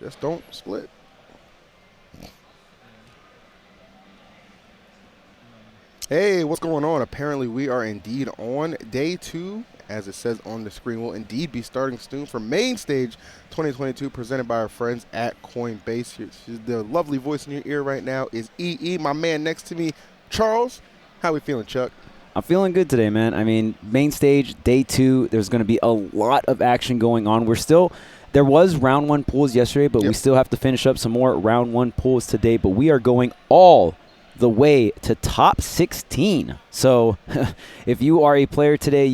Just don't split. Hey, what's going on? Apparently, we are indeed on day 2, as it says on the screen. We'll indeed be starting soon for Mainstage 2022, presented by our friends at Coinbase. The lovely voice in your ear right now is EE. My man next to me, Charles. How we feeling, Chuck? I'm feeling good today, man. I mean, Mainstage, day 2, there's going to be a lot of action going on. There was round 1 pools yesterday, but we still have to finish up some more round 1 pools today. But we are going all the way to top 16. So if you are a player today,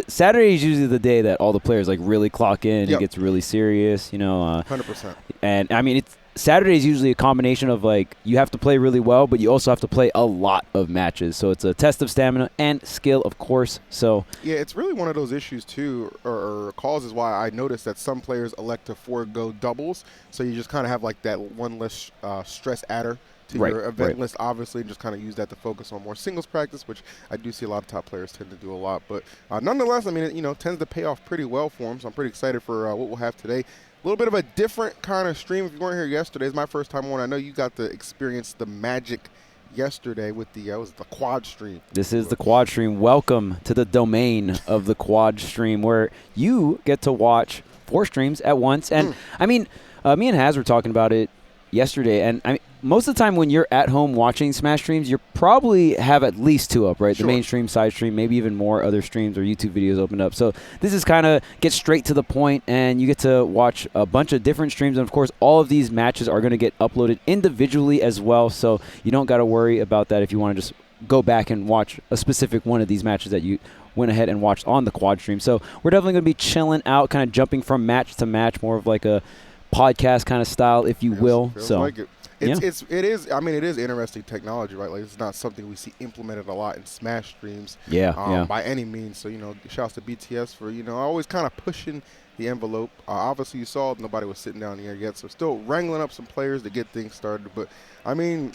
Saturday is usually the day that all the players like really clock in. It gets really serious, 100%. And I mean, Saturday is usually a combination of like you have to play really well, but you also have to play a lot of matches. So it's a test of stamina and skill, of course. So yeah, it's really one of those issues too, or causes why I noticed that some players elect to forego doubles. So you just kind of have like that one less stress adder to your event list, obviously, and just kind of use that to focus on more singles practice, which I do see a lot of top players tend to do a lot. But nonetheless, I mean, it tends to pay off pretty well for them. So I'm pretty excited for what we'll have today. A little bit of a different kind of stream. If you weren't here yesterday, it's my first time on. I know you got to experience the magic yesterday with the quad stream. This is the quad stream. Welcome to the domain of the quad stream, where you get to watch 4 streams at once. And I mean, me and Haz were talking about it yesterday, and I mean, most of the time when you're at home watching Smash streams, you probably have at least 2 up, right? Sure. The main stream, side stream, maybe even more other streams or YouTube videos opened up. So this is kind of get straight to the point, and you get to watch a bunch of different streams. And, of course, all of these matches are going to get uploaded individually as well, so you don't got to worry about that if you want to just go back and watch a specific one of these matches that you went ahead and watched on the quad stream. So we're definitely going to be chilling out, kind of jumping from match to match, more of like a podcast kind of style, if you will. So like it. It is. I mean, it is interesting technology, right? Like, it's not something we see implemented a lot in Smash streams. By any means. So, shouts to BTS for, always kind of pushing the envelope. Obviously, you saw nobody was sitting down here yet, so still wrangling up some players to get things started. But, I mean,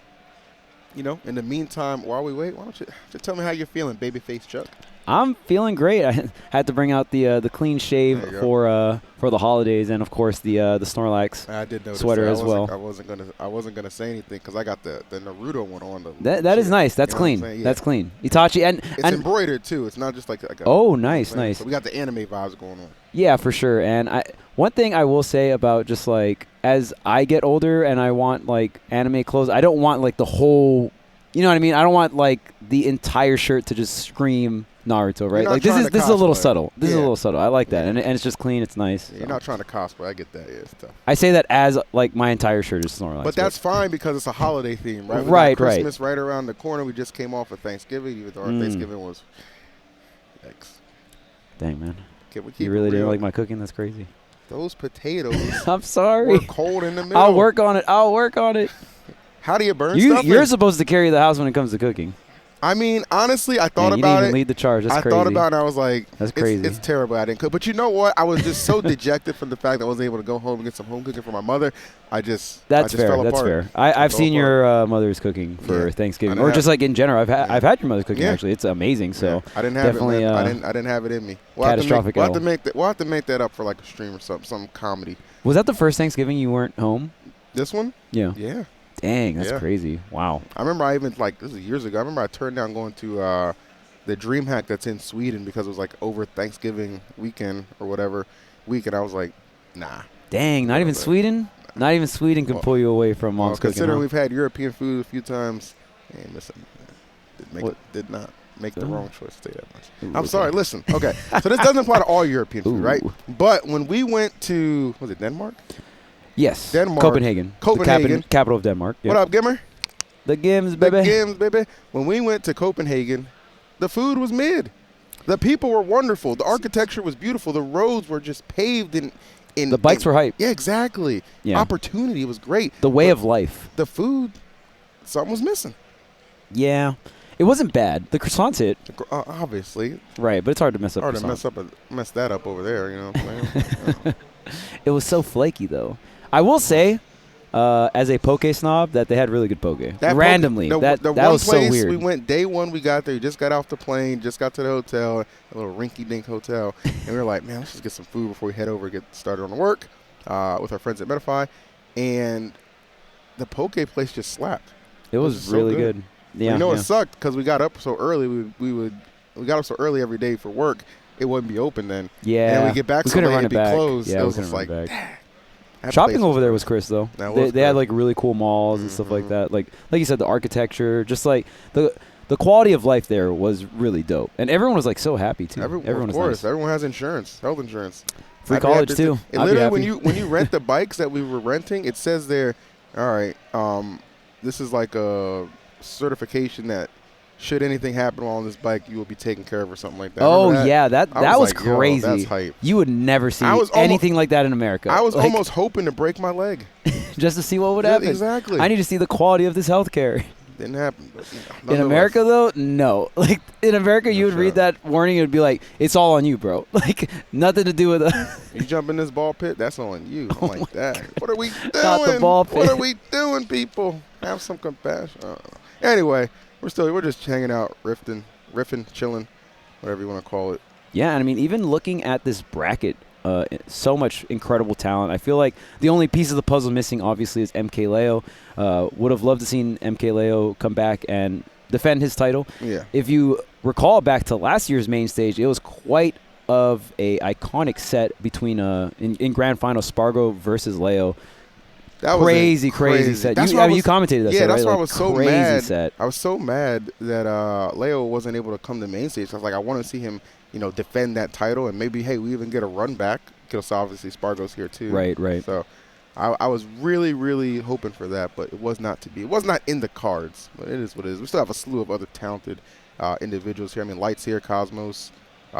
in the meantime, while we wait, why don't you just tell me how you're feeling, babyface Chuck? I'm feeling great. I had to bring out the clean shave for the holidays, and of course the Snorlax sweater as well. I wasn't gonna say anything because I got the Naruto one on. That is nice. That's clean. That's clean. Itachi and it's embroidered too. It's not just like a oh, nice. So we got the anime vibes going on. Yeah, for sure. And one thing I will say about just like as I get older and I want like anime clothes, I don't want like the whole. You know what I mean? I don't want like the entire shirt to just scream Naruto, right? Like this is a little subtle. This is a little subtle. I like that, and it's just clean. It's nice. You're not trying to cosplay. I get that. Yeah, it's tough. I say that as like my entire shirt is Snorlax. But that's fine because it's a holiday theme, right? Right. Christmas right around the corner. We just came off of Thanksgiving, even though our Thanksgiving was. Yikes. Dang, man. You really didn't like my cooking? That's crazy. Those potatoes. I'm sorry. Were cold in the middle. I'll work on it. How do you burn stuff? You're supposed to carry the house when it comes to cooking. I mean, honestly, I thought about it. You didn't even lead the charge. That's crazy. I thought about it, and I was like, that's crazy. It's terrible I didn't cook. But you know what? I was just so dejected from the fact that I wasn't able to go home and get some home cooking for my mother. That's fair. Fell apart. Fair. I've seen your mother's cooking for Thanksgiving, or just like in general. I've had your mother's cooking actually. It's amazing. So I didn't have definitely, it. I didn't have it in me. Catastrophic. We'll have to make that up for like a stream or some comedy. Was that the first Thanksgiving you weren't home? This one? Yeah. Yeah. Dang, that's crazy. Wow. I remember this was years ago. I remember I turned down going to the DreamHack that's in Sweden because it was like over Thanksgiving weekend or whatever week, and I was like, nah. Dang, not even Sweden? Not even Sweden can pull you away from mom's cooking. Considering we've had European food a few times, did not make the wrong choice to say that much. I'm sorry. Listen, okay. So this doesn't apply to all European food, right? But when we went to, was it Denmark? Yes. Denmark. Copenhagen. The capital of Denmark. Yep. What up, Gimmer? The Gims, baby. The Gims, baby. When we went to Copenhagen, the food was mid. The people were wonderful. The architecture was beautiful. The roads were just paved in the bikes were hype. Yeah, exactly. Yeah. Opportunity was great. The way of life. The food, something was missing. Yeah. It wasn't bad. The croissants hit. Obviously. Right, but it's hard to mess up. Hard to mess that up over there, you know what I'm saying? It was so flaky, though. I will say, as a poke snob, that they had really good poke. Randomly. That was so weird. We went day one, we got there, just got off the plane, just got to the hotel, a little rinky-dink hotel, and we were like, man, let's just get some food before we head over and get started on the work. with our friends at Medify, and the poke place just slapped. It was really good. Yeah, it sucked because we got up so early. We got up so early every day for work. It wouldn't be open then. Yeah. And we get back so late, it'd be closed. Yeah, it was just like, shopping over there was Chris though. They had like really cool malls and stuff like that. Like you said, the architecture, just like the quality of life there was really dope, and everyone was like so happy too. Everyone of course, nice. Everyone has insurance, health insurance. Free college too. Literally, when you rent the bikes that we were renting, it says there, all right, this is like a certification that should anything happen on this bike, you will be taken care of or something like that. Oh yeah, that was like, crazy. That's hype. You would never see anything like that in America. I was almost hoping to break my leg just to see what would happen. Exactly. I need to see the quality of this healthcare. Didn't happen. But, in America, though, no. Like in America, you would read that warning, it would be like, "It's all on you, bro." Like nothing to do with you jump in this ball pit, that's on you. I'm like that. God. What are we doing? Not the ball pit. What are we doing, people? Have some compassion. Anyway, we're just hanging out, riffing, chilling, whatever you want to call it. Yeah, and I mean, even looking at this bracket, so much incredible talent. I feel like the only piece of the puzzle missing, obviously, is MK Leo. Would have loved to seen MK Leo come back and defend his title. Yeah. If you recall back to last year's main stage, it was quite of a iconic set between in grand final Spargo versus Leo. That was crazy set. You commentated that set, right? That's why like, I was so mad. Set. I was so mad that Leo wasn't able to come to main stage. I was like, I want to see him, defend that title, and maybe, hey, we even get a run back because obviously Spargo's here too. Right. So I was really, really hoping for that, but it was not to be. It was not in the cards, but it is what it is. We still have a slew of other talented individuals here. I mean, Light's here, Cosmos,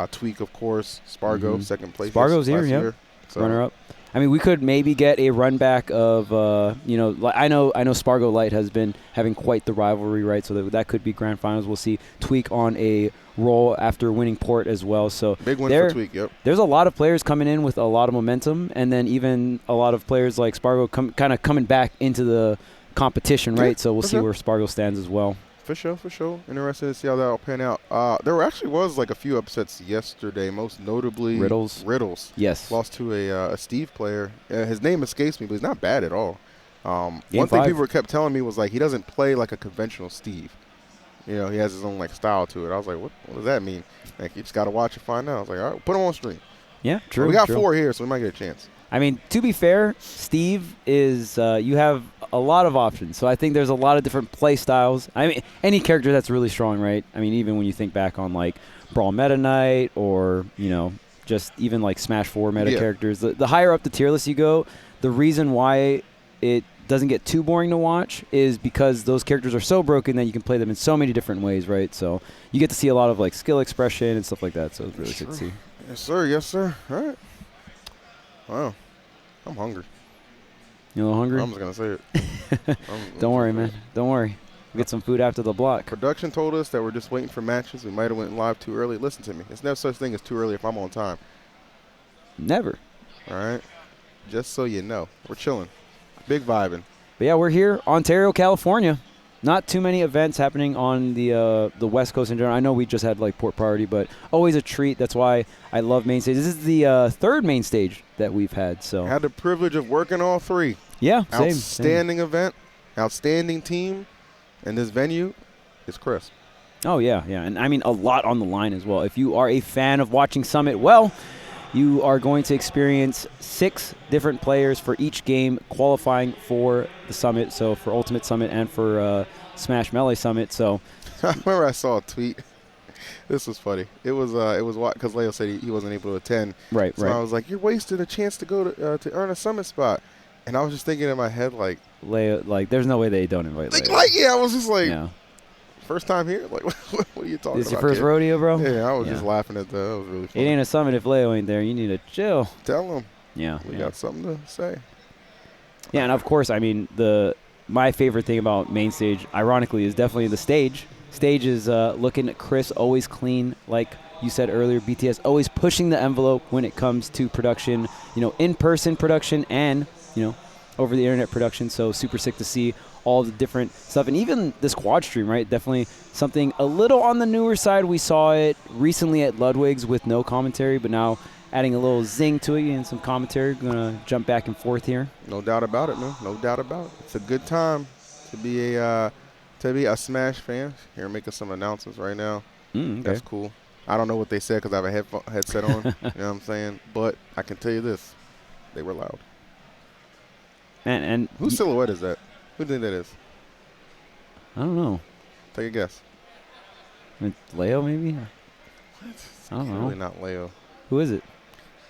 Tweak, of course, Spargo, second place. Spargo's here, so. Runner up. I mean, we could maybe get a run back of, I know Spargo Light has been having quite the rivalry, right? So that could be grand finals. We'll see Tweak on a roll after winning Port as well. So big win for Tweak, yep. There's a lot of players coming in with a lot of momentum, and then even a lot of players like Spargo kind of coming back into the competition, right? So we'll see where Spargo stands as well. For sure. Interested to see how that will pan out. There was like a few upsets yesterday, most notably Riddles. Yes. Lost to a Steve player. His name escapes me, but he's not bad at all. One thing people kept telling me was like he doesn't play like a conventional Steve. He has his own like style to it. I was like, what does that mean? Like you just got to watch and find out. I was like, all right, put him on stream. Yeah, true. We got 4 here, so we might get a chance. I mean, to be fair, Steve is you have a lot of options. So I think there's a lot of different play styles. I mean, any character that's really strong, right? I mean, even when you think back on like Brawl Meta Knight or, just even like Smash 4 meta characters, the higher up the tier list you go, the reason why it doesn't get too boring to watch is because those characters are so broken that you can play them in so many different ways, right? So you get to see a lot of like skill expression and stuff like that. So it's really good to see. Yes, sir. All right. Wow. I'm hungry. You a little hungry? I'm just going to say it. Don't worry, man. Don't worry. We'll get some food after the block. Production told us that we're just waiting for matches. We might have went live too early. Listen to me. There's no such thing as too early if I'm on time. Never. All right? Just so you know. We're chilling. Big vibing. But yeah, we're here, Ontario, California. Not too many events happening on the West Coast in general. I know we just had like Port Priority, but always a treat. That's why I love Mainstage. This is the third main stage that we've had. So had the privilege of working all 3. Yeah, outstanding event, outstanding team, and this venue is crisp. Oh yeah, and I mean a lot on the line as well. If you are a fan of watching Summit, well, you are going to experience 6 different players for each game qualifying for the Summit. So for Ultimate Summit and for Smash Melee Summit. So I remember I saw a tweet. This was funny. It was because Leo said he wasn't able to attend. Right. I was like, you're wasting a chance to go to earn a Summit spot. And I was just thinking in my head like, Leo, like there's no way they don't invite Leo. I was just like, first time here? Like, what are you talking about? This is your first rodeo, bro? Yeah, I was just laughing at that. That was really funny. It ain't a Summit if Leo ain't there. You need to chill. Tell him. Yeah. We got something to say. Yeah, and of course, I mean, my favorite thing about Mainstage, ironically, is definitely the stage. Stage is looking at Chris, always clean, like you said earlier. BTS always pushing the envelope when it comes to production, in-person production and, over the internet production. So super sick to see all the different stuff. And even this quad stream, right? Definitely something a little on the newer side. We saw it recently at Ludwig's with no commentary, but now adding a little zing to it and some commentary. We're going to jump back and forth here. No doubt about it, man. No doubt about it. It's a good time to be a Smash fan. Here, making some announcements right now. Okay. That's cool. I don't know what they said because I have a headset on. You know what I'm saying? But I can tell you this: they were loud. And whose silhouette is that? Who do you think that is? I don't know. Take a guess. Leo, maybe? It's I don't know. really not Leo. Who is it?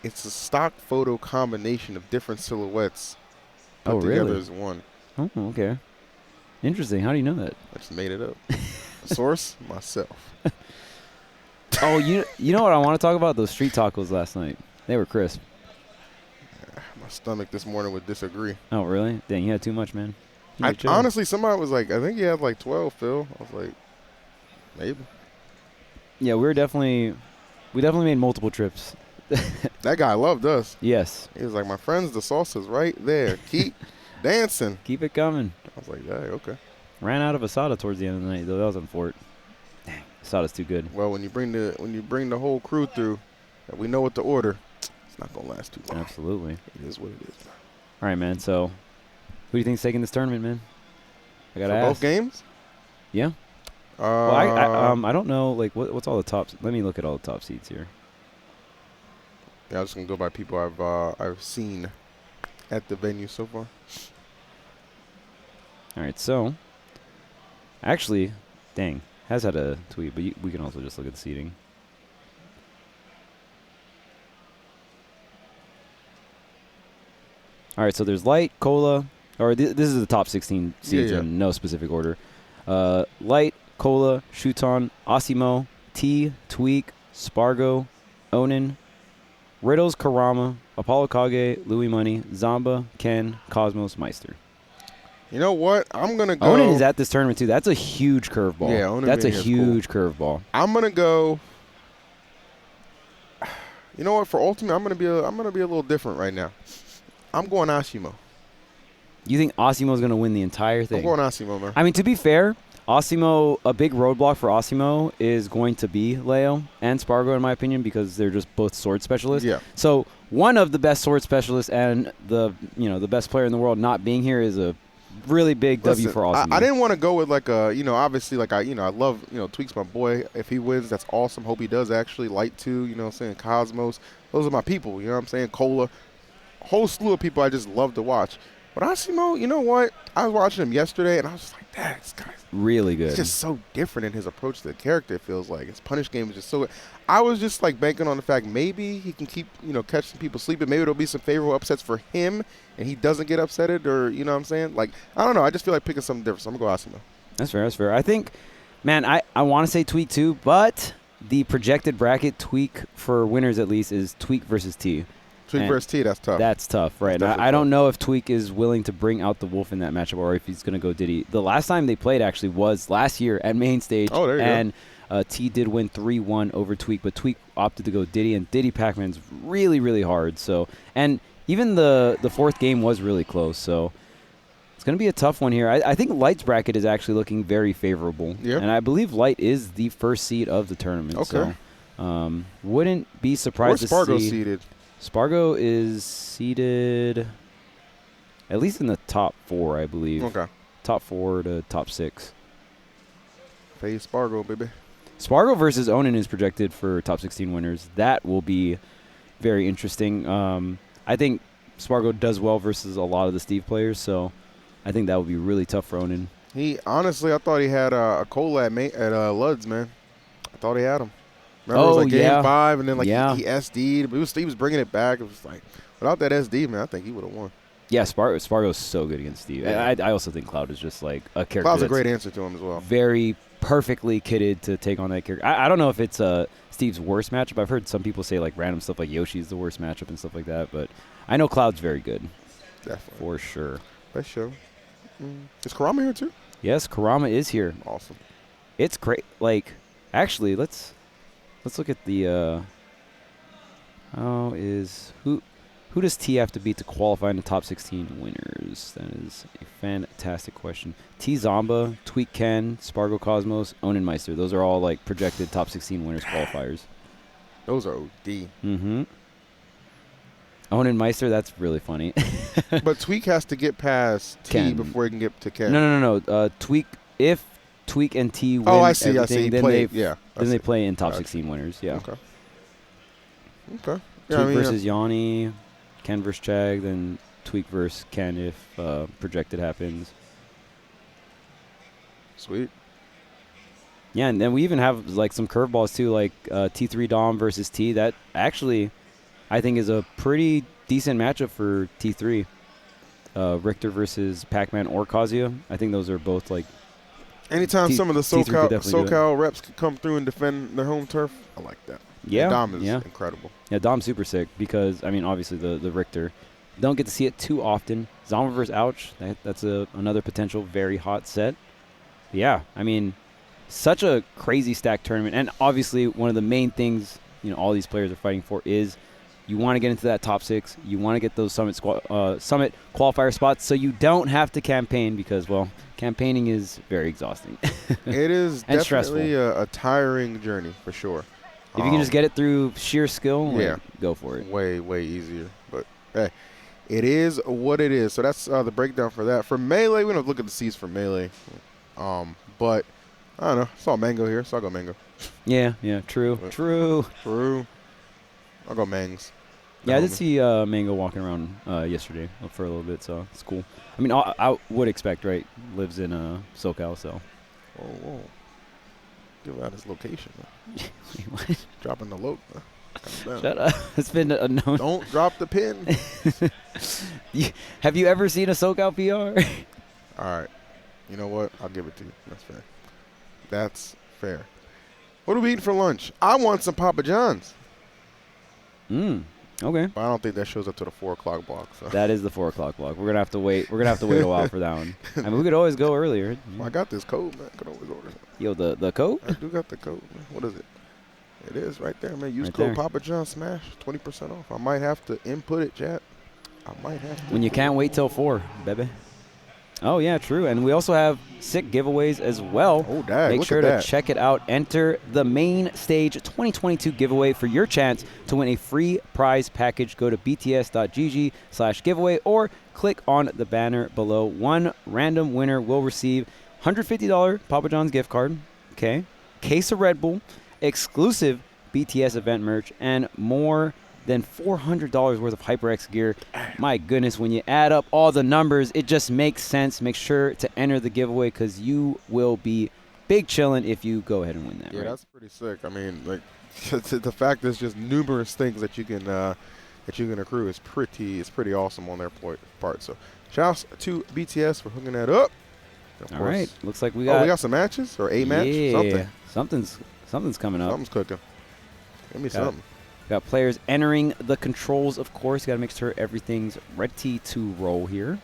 It's a stock photo combination of different silhouettes put really? together as one. Oh, okay. Interesting. How do you know that? I just made it up. Source? Myself. Oh, you know what I want to talk about? Those street tacos last night. They were crisp. My stomach this morning would disagree. Oh, really? Dang, you had too much, man. Honestly, somebody was like, I think you had like 12, Phil. I was like, maybe. Yeah, we definitely made multiple trips. That guy loved us. Yes. He was like, my friends, the salsa's right there. Keep dancing. Keep it coming. I was like, yeah, okay. Ran out of asada towards the end of the night, though. That was unfortunate. Dang, asada's too good. Well, when you bring the whole crew through, and we know what to order, it's not gonna last too long. Absolutely. It is what it is. All right, man. So, who do you think's taking this tournament, man? I gotta ask. Both games? Yeah. Well, I don't know. Like, what's all the tops? Let me look at all the top seeds here. Yeah, I'm just gonna go by people I've seen at the venue so far. All right, so actually, dang, has had a tweet, but we can also just look at the seating. All right, so there's Light, Cola, or this is the top 16 seeds in no specific order. Light, Cola, Shuton, Asimo, T, Tweak, Spargo, Onin, Riddles, Karama, Apollo Kage, Louis Money, Zamba, Ken, Cosmos, Meister. You know what? I'm going to go. Onin is at this tournament, too. That's a huge curveball. Yeah, Onin that's a being huge cool. curveball. I'm going to go. You know what? For Ultimate, I'm going to be a little different right now. I'm going Asimo. You think Asimo's going to win the entire thing? I'm going Asimo, man. I mean, to be fair, Asimo, a big roadblock for Asimo is going to be Leo and Spargo, in my opinion, because they're just both sword specialists. Yeah. So one of the best sword specialists and the best player in the world not being here is a really big W for Asimo. I didn't want to go with like a, obviously like I love, Tweak's my boy. If he wins, that's awesome. Hope he does actually. Light too, you know what I'm saying? Cosmos. Those are my people, you know what I'm saying? Cola. Whole slew of people I just love to watch. But Asimo, you know what? I was watching him yesterday, and I was just like, this guy's really good. He's just so different in his approach to the character, it feels like. His punish game is just so good. I was just, like, banking on the fact maybe he can keep, catching people sleeping. Maybe there'll be some favorable upsets for him, and he doesn't get upsetted, or, you know what I'm saying? Like, I don't know. I just feel like picking something different, so I'm going to go Asimo. That's fair. I think, man, I want to say Tweak, too, but the projected bracket, Tweak, for winners at least, is Tweak versus T. Tweak versus T, that's tough. That's tough, right? I don't know if Tweak is willing to bring out the wolf in that matchup or if he's going to go Diddy. The last time they played actually was last year at Mainstage. Oh, there you go. T did win 3-1 over Tweak, but Tweak opted to go Diddy, and Diddy Pac-Man's really, really hard. So, and even the fourth game was really close. So it's going to be a tough one here. I think Light's bracket is actually looking very favorable. Yeah. And I believe Light is the first seed of the tournament. Okay. So wouldn't be surprised to see. Where's Spargo seeded? Spargo is seated at least in the top 4, I believe. Okay. Top 4 to top 6. Face Spargo, baby. Spargo versus Onin is projected for top 16 winners. That will be very interesting. I think Spargo does well versus a lot of the Steve players, so I think that would be really tough for Onin. Honestly, I thought he had a Cola at Luds, man. I thought he had him. Remember, it was like game 5, and then like he SD'd. But he was bringing it back. It was like, without that SD, man, I think he would have won. Yeah, Spargo's so good against Steve. Yeah. I also think Cloud is just like a character. Cloud's a great answer to him as well. Very perfectly kitted to take on that character. I don't know if it's Steve's worst matchup. I've heard some people say like random stuff like Yoshi's the worst matchup and stuff like that. But I know Cloud's very good. Definitely. For sure. Best show. Is Karama here too? Yes, Karama is here. Awesome. It's great. Like, actually, let's look at the who does T have to beat to qualify in the top 16 winners? That is a fantastic question. T Zamba, Tweak Ken, Spargo Cosmos, Onin Meister. Those are all like projected top 16 winners qualifiers. Those are OD. Mm-hmm. Owen Meister, that's really funny. But Tweak has to get past T Ken. before he can get to Ken. No. Tweak, if Tweak and T win I see. then they see. play in top 16 winners. Yeah. Okay. Yeah, Tweak versus Yanni, Ken versus Chag, then Tweak versus Ken if projected happens. Sweet. Yeah, and then we even have like some curveballs too, like T3 Dom versus T. That actually, I think, is a pretty decent matchup for T3. Richter versus Pac-Man or Kazuya. I think those are both like. Anytime some of the SoCal reps could come through and defend their home turf, I like that. Yeah, and Dom is incredible. Yeah, Dom's super sick because, I mean, obviously the Richter. Don't get to see it too often. Zama versus Ouch, that's another potential very hot set. Yeah, I mean, such a crazy stacked tournament. And obviously one of the main things, all these players are fighting for is you want to get into that top 6. You want to get those Summit qualifier spots so you don't have to campaign because, well, campaigning is very exhausting. It is definitely a tiring journey for sure. If you can just get it through sheer skill, go for it. Way easier. But, hey, it is what it is. So that's the breakdown for that. For Melee, we don't look at the seeds for Melee. But, I don't know. I saw Mango here, so I'll go Mango. Yeah, true. I'll go Mangs. Yeah, I did see Mango walking around yesterday for a little bit, so it's cool. I mean, I would expect, right? Lives in SoCal, so. Whoa. Give out his location. Wait, what? Dropping the load. Shut up. It's been a known. Don't drop the pin. Have you ever seen a SoCal PR? All right. You know what? I'll give it to you. That's fair. What are we eating for lunch? I want some Papa John's. Okay. But I don't think that shows up to the 4 o'clock block. So. That is the 4 o'clock block. We're gonna have to wait. We're gonna have to wait a while for that one. I mean, we could always go earlier. Well, I got this code, man. I could always order it. Yo, the code? I do got the code, man. What is it? It is right there, man. Use right code there. Papa John Smash, 20% off. I might have to input it, chat. I might have to. When you can't wait till 4, baby. Oh, yeah, true. And we also have sick giveaways as well. Oh, dang. Make sure to check it out. Enter the Mainstage 2022 giveaway for your chance to win a free prize package. Go to bts.gg/giveaway or click on the banner below. One random winner will receive $150 Papa John's gift card, okay, case of Red Bull, exclusive BTS event merch, and more than $400 worth of HyperX gear. My goodness, when you add up all the numbers, it just makes sense. Make sure to enter the giveaway because you will be big chillin' if you go ahead and win that. Yeah, right? that's pretty sick. I mean, like the fact there's just numerous things that you can accrue is pretty awesome on their part. So, shouts to BTS for hooking that up. All right, looks like we got some matches or a match. Yeah, something's coming up. Something's cooking. Give me something. Got players entering the controls, of course. Got to make sure everything's ready to roll here.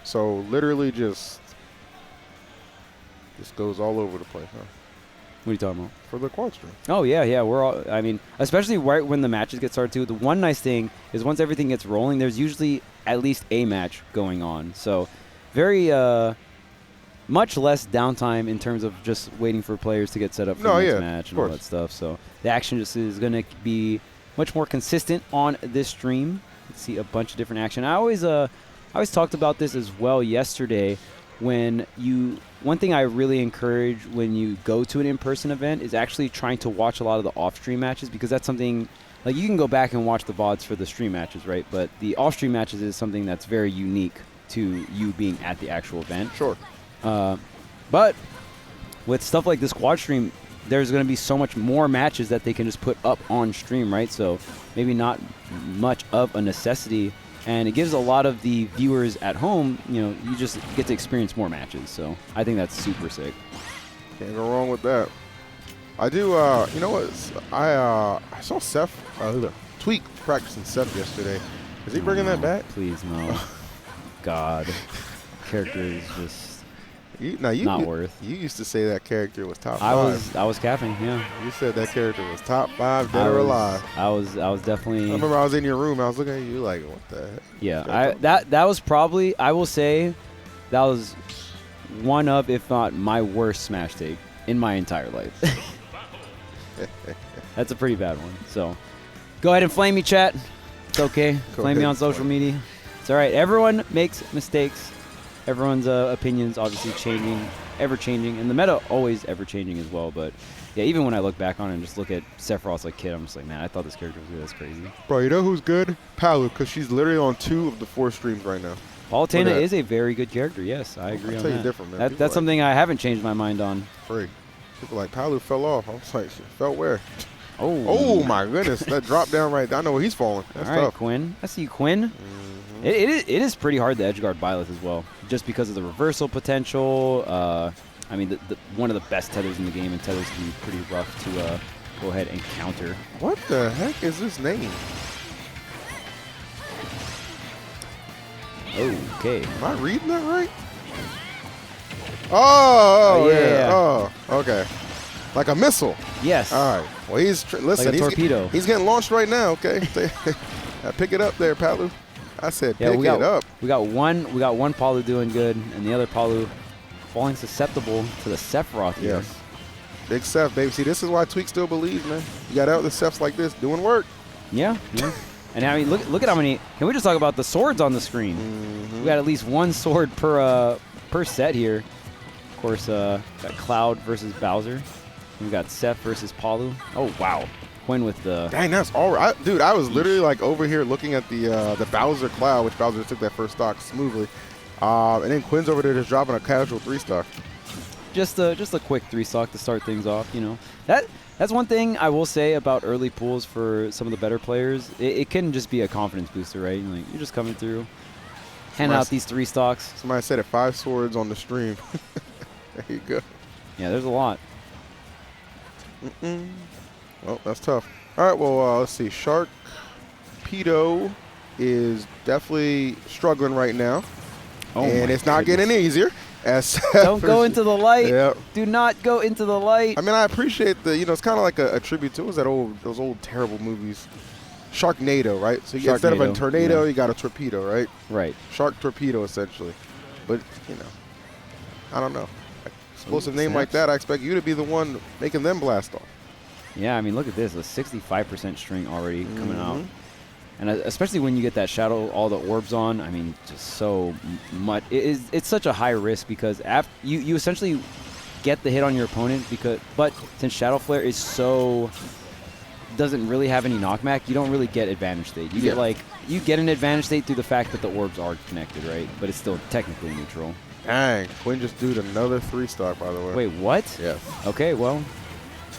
So literally just goes all over the place, huh? What are you talking about? For the quad stream. Oh, yeah. We're all, I mean, especially right when the matches get started, too. The one nice thing is once everything gets rolling, there's usually at least a match going on. So very much less downtime in terms of just waiting for players to get set up for the next match and all that stuff. So the action just is going to be much more consistent on this stream. Let's see a bunch of different action. I always talked about this as well yesterday. One thing I really encourage when you go to an in-person event is actually trying to watch a lot of the off-stream matches, because that's something, like, you can go back and watch the VODs for the stream matches, right? But the off-stream matches is something that's very unique to you being at the actual event. Sure. But with stuff like this quad stream, there's going to be so much more matches that they can just put up on stream, right? So maybe not much of a necessity. And it gives a lot of the viewers at home, you just get to experience more matches. So I think that's super sick. Can't go wrong with that. I do, you know what? I saw Seth, Tweak practicing Seth yesterday. Is he bringing that back? Please, no. God. Character is just not worth. You used to say that character was top 5. I was capping, yeah. You said that character was top 5 dead or alive. I was definitely. I remember I was in your room. I was looking at you like, what the heck? Yeah, that was probably, I will say, That was one of, if not my worst smash take in my entire life. That's a pretty bad one. So go ahead and flame me, chat. It's okay. Flame me on social media. It's all right. Everyone makes mistakes. Everyone's opinions obviously changing, ever changing, and the meta always ever changing as well. But yeah, even when I look back on it and just look at Sephiroth's like kid, I'm just like, man, I thought this character was good. That's crazy. Bro, you know who's good? Palu, because she's literally on 2 of the 4 streams right now. Palutena is a very good character. Yes, I agree on that. Different, man. That's something I haven't changed my mind on. Free. People like Palu fell off. I was like, fell where? Oh my goodness, that drop down right there. I know where he's falling. That's all right, tough. Quinn. I see you, Quinn. It is pretty hard to edgeguard Byleth as well, just because of the reversal potential. I mean, one of the best tethers in the game, and tethers can be pretty rough to go ahead and counter. What the heck is this name? Okay. Am I reading that right? Oh, yeah. Oh, okay. Like a missile. Yes. All right. Well, listen. Like a torpedo. He's getting launched right now. Okay. Pick it up there, Palu. I said, pick it up. We got one Palu doing good, and the other Palu falling susceptible to the Sephiroth here. Yes. Big Seph, baby. See, this is why Tweak still believes, man. You got out the Sephs like this doing work. Yeah. And I mean, look at how many. Can we just talk about the swords on the screen? We got at least one sword per set here. Of course, got Cloud versus Bowser. We got Seph versus Palu. Oh wow, Quinn with the. Dang, that's all right, dude. I was literally like over here looking at the Bowser Cloud, which Bowser took that first stock smoothly, and then Quinn's over there just dropping a casual 3-stock. Just a quick 3-stock to start things off. You know that's one thing I will say about early pools for some of the better players. It can just be a confidence booster, right? Like you're just coming through, handing out these 3-stocks. Somebody said it 5 swords on the stream. There you go. Yeah, there's a lot. Well, that's tough. All right, well, let's see. Shark Pedo is definitely struggling right now. And it's not getting easier. Don't go into the light. Yep. Do not go into the light. I mean, I appreciate it's kind of like a tribute to those old terrible movies. Sharknado, right? So instead of a tornado, you got a torpedo, right? Right. Shark torpedo, essentially. But, I don't know. Explosive name like that, I expect you to be the one making them blast off. Yeah, I mean, look at this. A 65% string already coming out. And especially when you get that shadow, all the orbs on, I mean, just so much. It's such a high risk because after you essentially get the hit on your opponent, but since Shadow Flare is doesn't really have any knockback, you don't really get advantage state. You get an advantage state through the fact that the orbs are connected, right? But it's still technically neutral. Dang, Quinn just did another 3-stock, by the way. Wait, what? Yeah. Okay, well,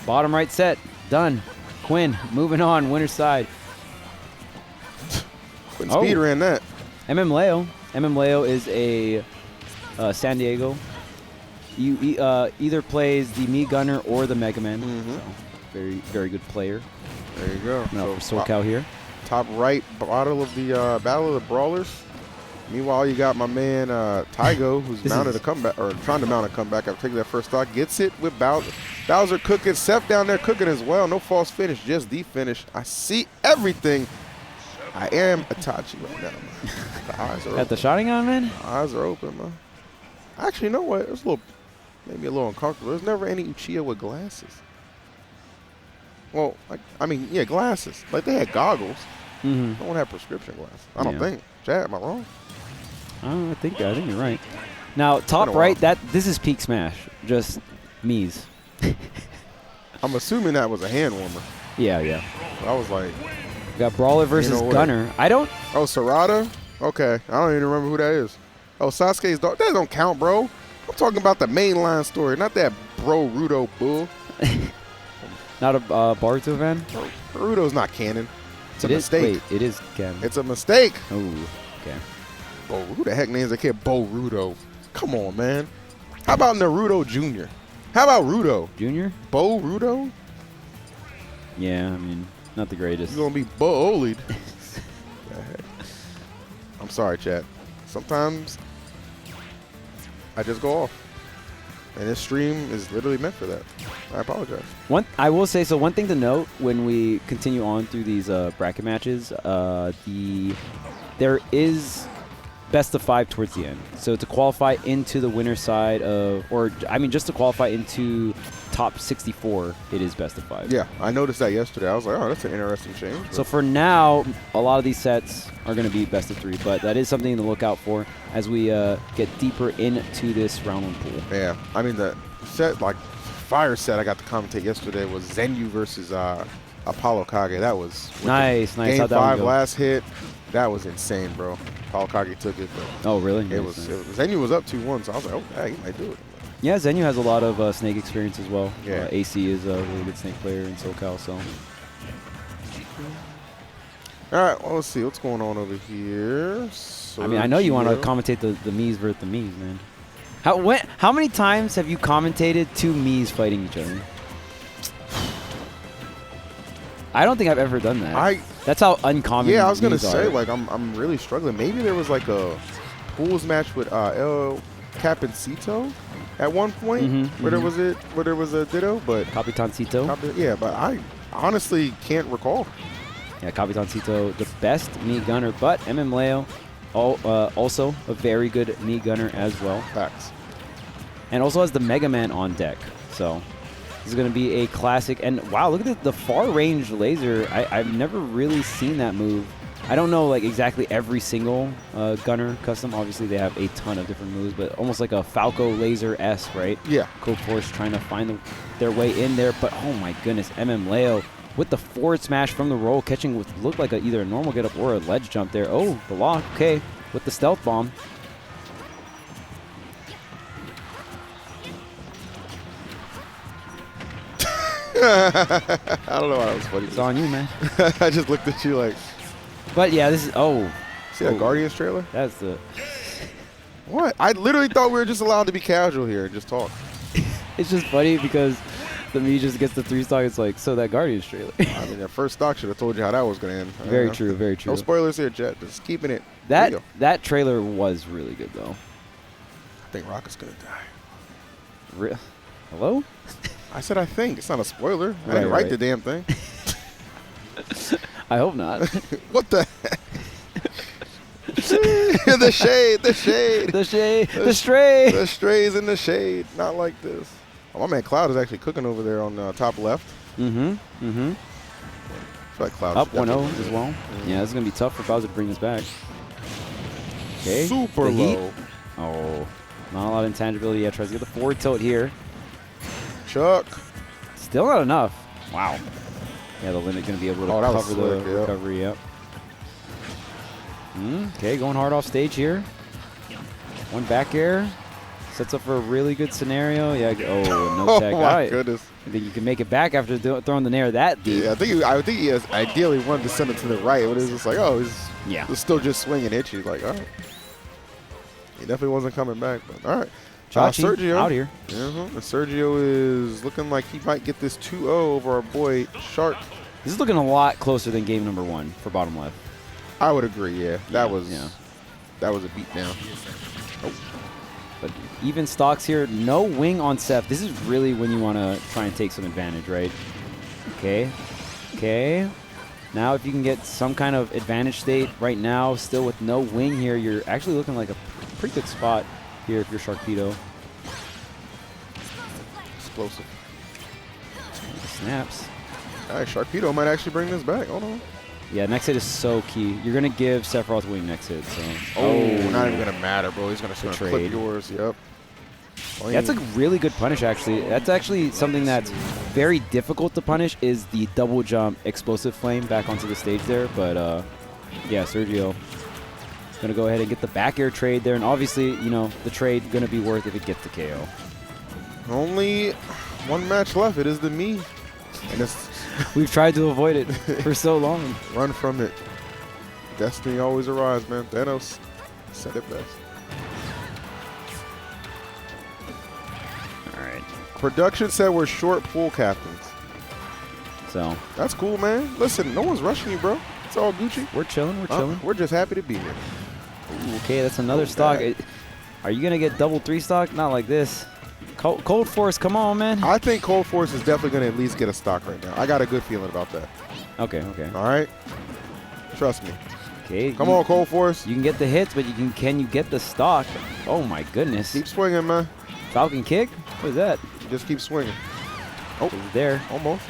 bottom right set, done. Quinn, moving on, winner's side. Quinn speed ran that. MM Leo is a San Diego. You either plays the Mii Gunner or the Mega Man. So very, very good player. There you go. Now for SoCal here. Top right Battle of the Brawlers. Meanwhile, you got my man Tygo, who's mounted a comeback, or trying to mount a comeback after taking that first stock. Gets it with Bowser. Bowser cooking. Seph down there cooking as well. No false finish, just the finish. I see everything. I am Itachi right now. The eyes are open. Got the shotting on, man? The eyes are open, man. Actually, you know what? It's maybe a little uncomfortable. There's never any Uchiha with glasses. Well, yeah, glasses. Like, they had goggles. No one had prescription glasses. I don't think. Chad, am I wrong? I think you're right. Now, top right, this is peak Smash. Just Mii's. I'm assuming that was a hand warmer. Yeah. I was like... We got Brawler versus Gunner. Oh, Sarada? Okay. I don't even remember who that is. Oh, Sasuke's dog. That don't count, bro. I'm talking about the mainline story, not that Bro Rudo bull. Not a Boruto fan? Naruto's not canon. It's a mistake. Wait, it is canon. It's a mistake. Oh, okay. Bo, who the heck names that kid Boruto? Come on, man. How about Naruto Jr.? How about Rudo? Junior? Boruto? Yeah, I mean, not the greatest. You're going to be bullied. I'm sorry, chat. Sometimes I just go off. And this stream is literally meant for that. I apologize. I will say, so one thing to note when we continue on through these bracket matches, there is best of 5 towards the end. So to qualify into the winner side of, or I mean, just to qualify into top 64, it is best of 5. Yeah, I noticed that yesterday. I was like, oh, that's an interesting change. So for now, a lot of these sets are going to be best of 3, but that is something to look out for as we get deeper into this round 1 pool. Yeah, I mean, the set, like, fire set I got to commentate yesterday was Zenyu versus Apollo Kage. That was nice. Game How'd that 5 go? last hit. That was insane, bro. Apollo Kage took it. But oh, really? Zenyu was up 2-1, so I was like, okay, he might do it. Yeah, Zenyu has a lot of snake experience as well. Yeah. AC is a really good snake player in SoCal, so. All right, well, let's see. What's going on over here? I mean, I know you want to commentate the Miis versus the Miis, man. How many times have you commentated 2 Miis fighting each other? I don't think I've ever done that. That's how uncommon. Yeah, I was gonna Miis say, are. like, I'm really struggling. Maybe there was like a pools match with El Capencito at one point where there was a ditto, but Capitancito. yeah, but I honestly can't recall. Yeah, Capitancito, the best Mii gunner, but MM Leo, also a very good Mii gunner as well. Facts. And also has the Mega Man on deck. So this is going to be a classic. And wow, look at the far range laser. I've never really seen that move. I don't know like exactly every single gunner custom. Obviously, they have a ton of different moves, but almost like a Falco laser-esque, right? Yeah. Code Force trying to find their way in there. But oh my goodness, MM Leo with the forward smash from the roll, catching with looked like either a normal get up or a ledge jump there. Oh, the lock. Okay, with the stealth bomb. I don't know why that was funny. It's on you, man. I just looked at you like. But yeah, this is See that Guardians trailer? That's the. What? I literally thought we were just allowed to be casual here and just talk. It's just funny because the Mii just gets the 3-stock. It's like, so that Guardians trailer. I mean, that first stock should have told you how that was going to end. Very true, very true. No spoilers here, Jet. Just keeping it that real. That trailer was really good, though. I think Rocket's going to die. Hello? I said I think. It's not a spoiler. I Right, didn't write right. the damn thing. I hope not. What the heck? The shade, the shade. The shade, the stray. The stray's in the shade. Not like this. Oh, my man Cloud is actually cooking over there on the top left. I feel like Cloud up 1-0 as well. Yeah, this is going to be tough for Bowser to bring this back. Okay. Super low. Oh, not a lot of intangibility. Yeah, tries to get the forward tilt here. Chuck. Still not enough. Wow. Yeah, the limit going to be able to cover the recovery. Yep. Okay, going hard off stage here. One back air. Sets up for a really good scenario. Yeah. Oh, no tech. Oh my goodness. I think you can make it back after throwing the nair that deep. Yeah, I think he has ideally wanted to send it to the right, but it's just like, oh, he's still just swinging itchy. Like, all right. He definitely wasn't coming back, but all right. Sergio out here. Sergio is looking like he might get this 2-0 over our boy Shark. This is looking a lot closer than game number 1 for bottom left. I would agree. Yeah, that was a beat down. Oh. But even stocks here, no wing on Seth. This is really when you want to try and take some advantage, right? Okay. Now if you can get some kind of advantage state right now, still with no wing here, you're actually looking like a pretty good spot here if you're Sharkpedo. Explosive. Snaps. All right, Sharkpedo might actually bring this back. Hold on. Yeah, next hit is so key. You're going to give Sephiroth wing next hit. So. Not even going to matter, bro. He's going to clip yours. Yep. That's a really good punish, actually. That's actually something that's very difficult to punish is the double jump explosive flame back onto the stage there. But, yeah, Sergio is going to go ahead and get the back air trade there. And obviously, you know, the trade going to be worth if it gets to KO. Only one match left. It is the Mii. And it's we've tried to avoid it for so long. Run from it. Destiny always arrives, man. Thanos said it best. All right. Production said we're short pool captains. So that's cool, man. Listen, no one's rushing you, bro. It's all Gucci. We're chilling. We're chilling. We're just happy to be here. Ooh, okay, that's another stock. Are you gonna get double 3-stock? Not like this. Cold Force, come on, man. I think Cold Force is definitely going to at least get a stock right now. I got a good feeling about that. Okay. All right? Trust me. Okay. Come on, Cold Force. You can get the hits, but can you get the stock? Oh my goodness. Keep swinging, man. Falcon kick? What is that? Just keep swinging. Oh, it's there. Almost.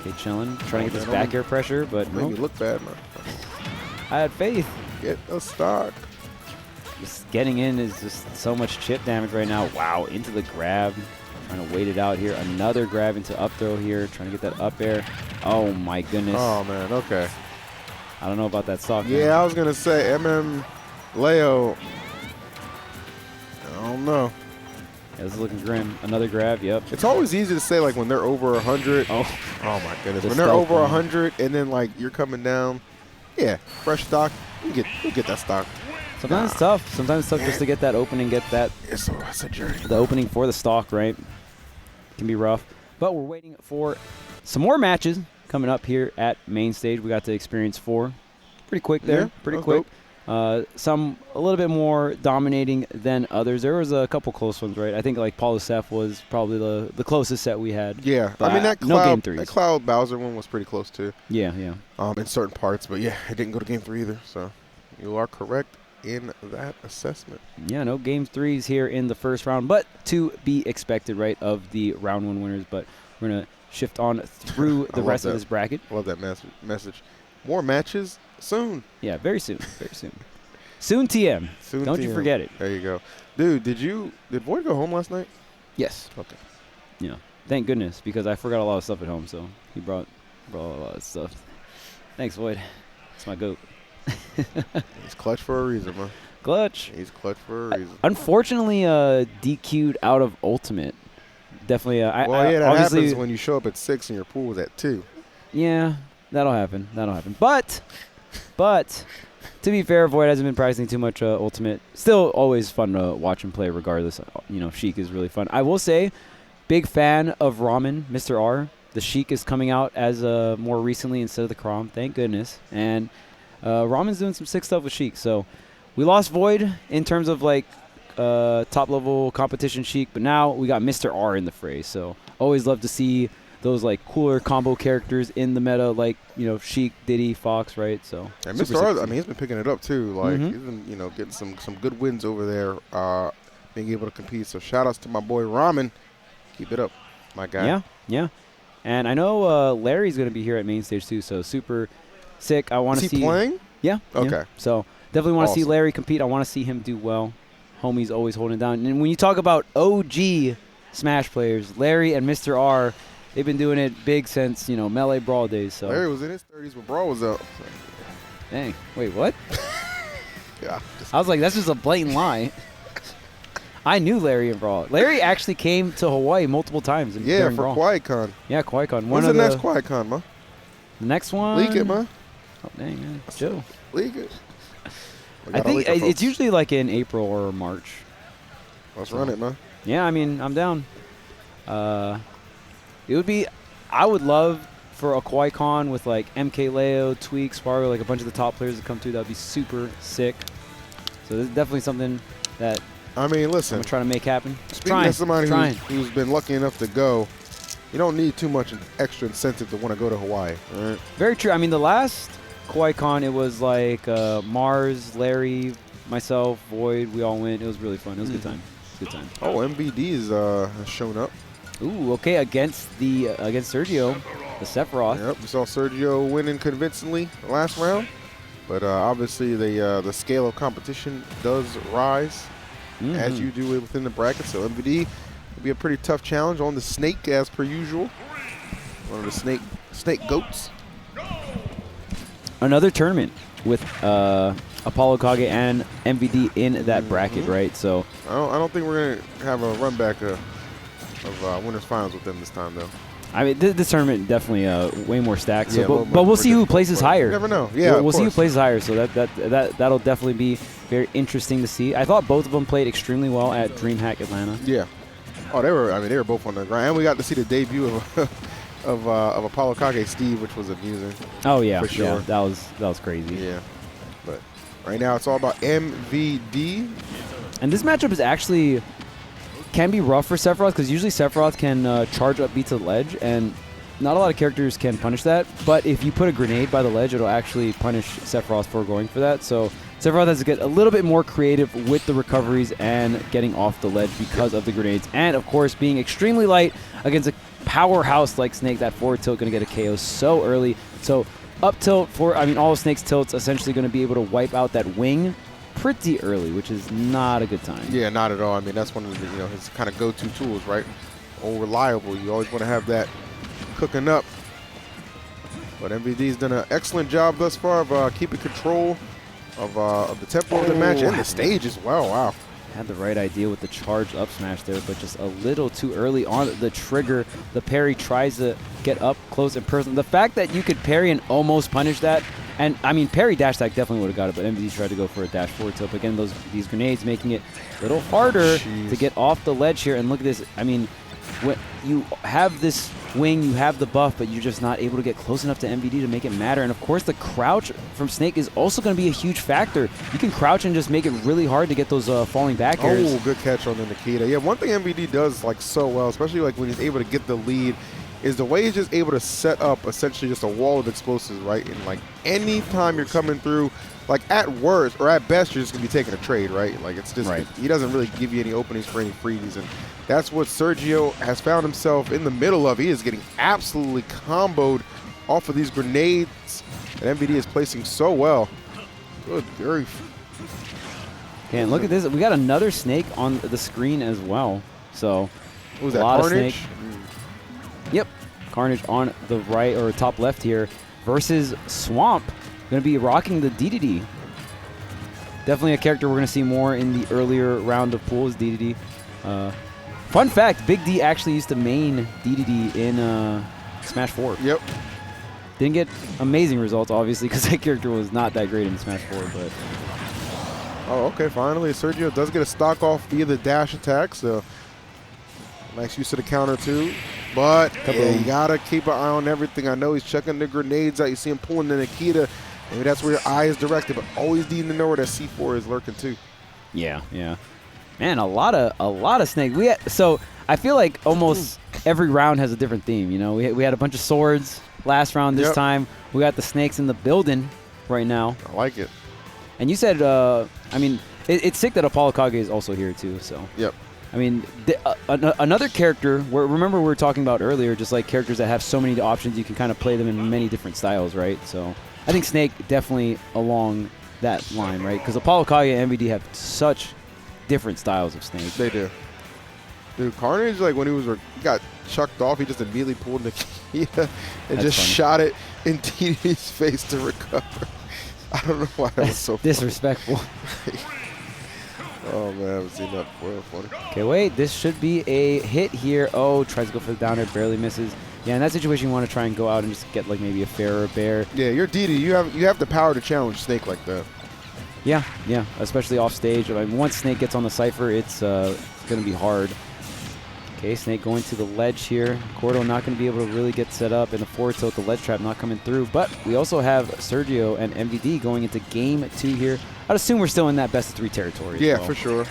Okay, chilling. Trying to get this back air pressure, but Make me look bad, man. I had faith. Get the stock. Just getting in is just so much chip damage right now. Wow, into the grab. Trying to wait it out here. Another grab into up throw here. Trying to get that up air. Oh my goodness. Oh, man. Okay. I don't know about that stock. Yeah, man. I was going to say Leo. I don't know. Yeah, this is looking grim. Another grab. Yep. It's always easy to say, like, when they're over 100. Oh my goodness. The When they're over stealth 100 and then, like, you're coming down, yeah, fresh stock, you get that stock. Sometimes it's tough. Sometimes it's tough just to get that opening, get that. It's a journey. The opening for the stock, right? Can be rough. But we're waiting for some more matches coming up here at Mainstage. We got to experience 4. Pretty quick there. Yeah, Pretty quick. Some a little bit more dominating than others. There was a couple close ones, right? I think like Paulusef was probably the closest set we had. Yeah, But I mean that no game threes. that Cloud Bowser one was pretty close too. Yeah. In certain parts, but yeah, it didn't go to game 3 either. So you are correct in that assessment. Yeah, no game 3s here in the first round, but to be expected, right, of the round 1 winners. But we're gonna shift on through the rest of this bracket. I love that message. More matches soon. Yeah, very soon. Very soon. Soon TM. Soon Don't you TM. forget it. There you go. Dude, did Void go home last night? Yes. Okay. Yeah. Thank goodness, because I forgot a lot of stuff at home, so he brought a lot of stuff. Thanks, Void. It's my goat. He's clutch for a reason, man. Clutch. He's clutch for a reason. Unfortunately, DQ'd out of Ultimate. Definitely. That obviously, happens when you show up at 6 and your pool was at 2. Yeah, that'll happen. But to be fair, Void hasn't been pricing too much Ultimate. Still always fun to watch and play regardless. Sheik is really fun. I will say, big fan of Ramen, Mr. R. The Sheik is coming out as more recently instead of the Crom. Thank goodness. And Ramen's doing some sick stuff with Sheik. So we lost Void in terms of like top-level competition Sheik, but now we got Mr. R in the fray. So always love to see those like cooler combo characters in the meta, like Sheik, Diddy, Fox, right? So and Mr. R, I mean, he's been picking it up too. Like he's been getting some good wins over there, being able to compete. So shout outs to my boy Ramen. Keep it up, my guy. Yeah. And I know Larry's going to be here at Mainstage too, so super sick. I want to see. Is he playing? Yeah. Okay. Yeah. So definitely want to see Awesome. Larry compete. I want to see him do well. Homie's always holding it down. And when you talk about OG Smash players, Larry and Mr. R, they've been doing it big since Melee Brawl days. So Larry was in his 30s when Brawl was out. dang. Wait, what? Yeah. I was like, that's just a blatant lie. I knew Larry and Brawl. Larry actually came to Hawaii multiple times. Yeah, during for Brawl. QuietCon. Yeah, QuietCon. When's the next QuietCon, man? The next one. Leak it, man. Oh, dang, man. Joe. Leak it. I think it's usually like in April or March. Let's run it, man. Yeah, I mean, I'm down. It would be, I would love for a QuietCon with like MK Leo, Tweak, Spargo, like a bunch of the top players to come through. That would be super sick. So this is definitely something that I mean, listen. I'm trying to make happen. Speaking of somebody who's been lucky enough to go, you don't need too much extra incentive to want to go to Hawaii. Right? Very true. I mean, the last QuietCon, it was like Mars, Larry, myself, Void. We all went. It was really fun. It was a good time. Good time. Oh, MVD has shown up. Ooh, okay, against Sergio, the Sephiroth. Yep, we saw Sergio winning convincingly last round, but obviously the scale of competition does rise as you do it within the bracket. So MVD will be a pretty tough challenge on the Snake as per usual. One of the snake goats. Another tournament with Apollo Kage and MVD in that bracket, right? So I don't think we're gonna have a run back of winners finals with them this time, though. I mean, this tournament definitely way more stacked. So, Yeah, but we'll see who places higher. You never know. Yeah, we'll see who places higher. So that'll definitely be very interesting to see. I thought both of them played extremely well at DreamHack Atlanta. Yeah. Oh, they were both on the ground, and we got to see the debut of Apollo Kage Steve, which was amusing. Oh yeah, for sure. Yeah, that was crazy. Yeah, but right now it's all about MVD. And this matchup is actually can be rough for Sephiroth because usually Sephiroth can charge up B to the ledge, and not a lot of characters can punish that, but if you put a grenade by the ledge, it'll actually punish Sephiroth for going for that. So Sephiroth has to get a little bit more creative with the recoveries and getting off the ledge because of the grenades. And, of course, being extremely light against a powerhouse like Snake, that forward tilt going to get a KO so early. So up tilt, all of Snake's tilts essentially going to be able to wipe out that wing pretty early, which is not a good time. Yeah, not at all. I mean, that's one of the, his kind of go-to tools, right? All reliable. You always want to have that cooking up. But MVD's done an excellent job thus far of keeping control of the tempo of the match and the stage as well. Wow. Had the right idea with the charged up smash there, but just a little too early on the trigger. The parry tries to get up close and personal. The fact that you could parry and almost punish that, and I mean, parry dash attack definitely would have got it, but MVD tried to go for a dash forward tilt. Again, these grenades making it a little harder to get off the ledge here. And look at this. I mean, when you have this wing, you have the buff, but you're just not able to get close enough to MVD to make it matter. And of course, the crouch from Snake is also going to be a huge factor. You can crouch and just make it really hard to get those falling back airs. Oh, good catch on the Nikita. Yeah, one thing MVD does like so well, especially like when he's able to get the lead, is the way he's just able to set up essentially just a wall of explosives, right? And like any time you're coming through, like at worst or at best, you're just gonna be taking a trade, right? Like it's just he doesn't really give you any openings for any freebies, and that's what Sergio has found himself in the middle of. He is getting absolutely comboed off of these grenades, and MVD is placing so well. Good grief. Okay, and look at this. We got another Snake on the screen as well. So what was that, Carnage? Yep, Carnage on the right or top left here versus Swamp. Going to be rocking the DDD. Definitely a character we're going to see more in the earlier round of pools, DDD. Fun fact, Big D actually used to main DDD in Smash 4. Yep. Didn't get amazing results, obviously, because that character was not that great in Smash 4. But oh, okay, finally Sergio does get a stock off via the dash attack, so nice use of the counter too. But yeah, you got to keep an eye on everything. I know he's checking the grenades out. You see him pulling the Nikita. Maybe that's where your eye is directed, but always needing to know where that C4 is lurking too. Yeah, yeah. Man, a lot of Snake. So I feel like almost every round has a different theme. You know, we had a bunch of swords last round. This time we got the Snakes in the building right now. I like it. And you said, I mean, it's sick that Apollo Kage is also here too. So yep. I mean, another character. Remember we were talking about earlier, just like characters that have so many options, you can kind of play them in many different styles, right? So I think Snake definitely along that line, right? Because Apollo Kage and MVD have such different styles of Snake. They do. Dude, Carnage, like when he got chucked off, he just immediately pulled Nikita and just shot it in TD's face to recover. I don't know why that was so disrespectful. Oh man, I haven't seen that before. Funny. Okay, wait. This should be a hit here. Oh, tries to go for the down air, barely misses. Yeah, in that situation, you want to try and go out and just get like maybe a fair or a bear. Yeah, you're DD. You have the power to challenge Snake like that. Yeah, yeah, especially off stage. I mean, once Snake gets on the Cypher, it's going to be hard. Okay, Snake going to the ledge here. Gordo not going to be able to really get set up in the forward tilt. The ledge trap not coming through. But we also have Sergio and MVD going into game 2 here. I'd assume we're still in that best of 3 territory. Yeah, for sure.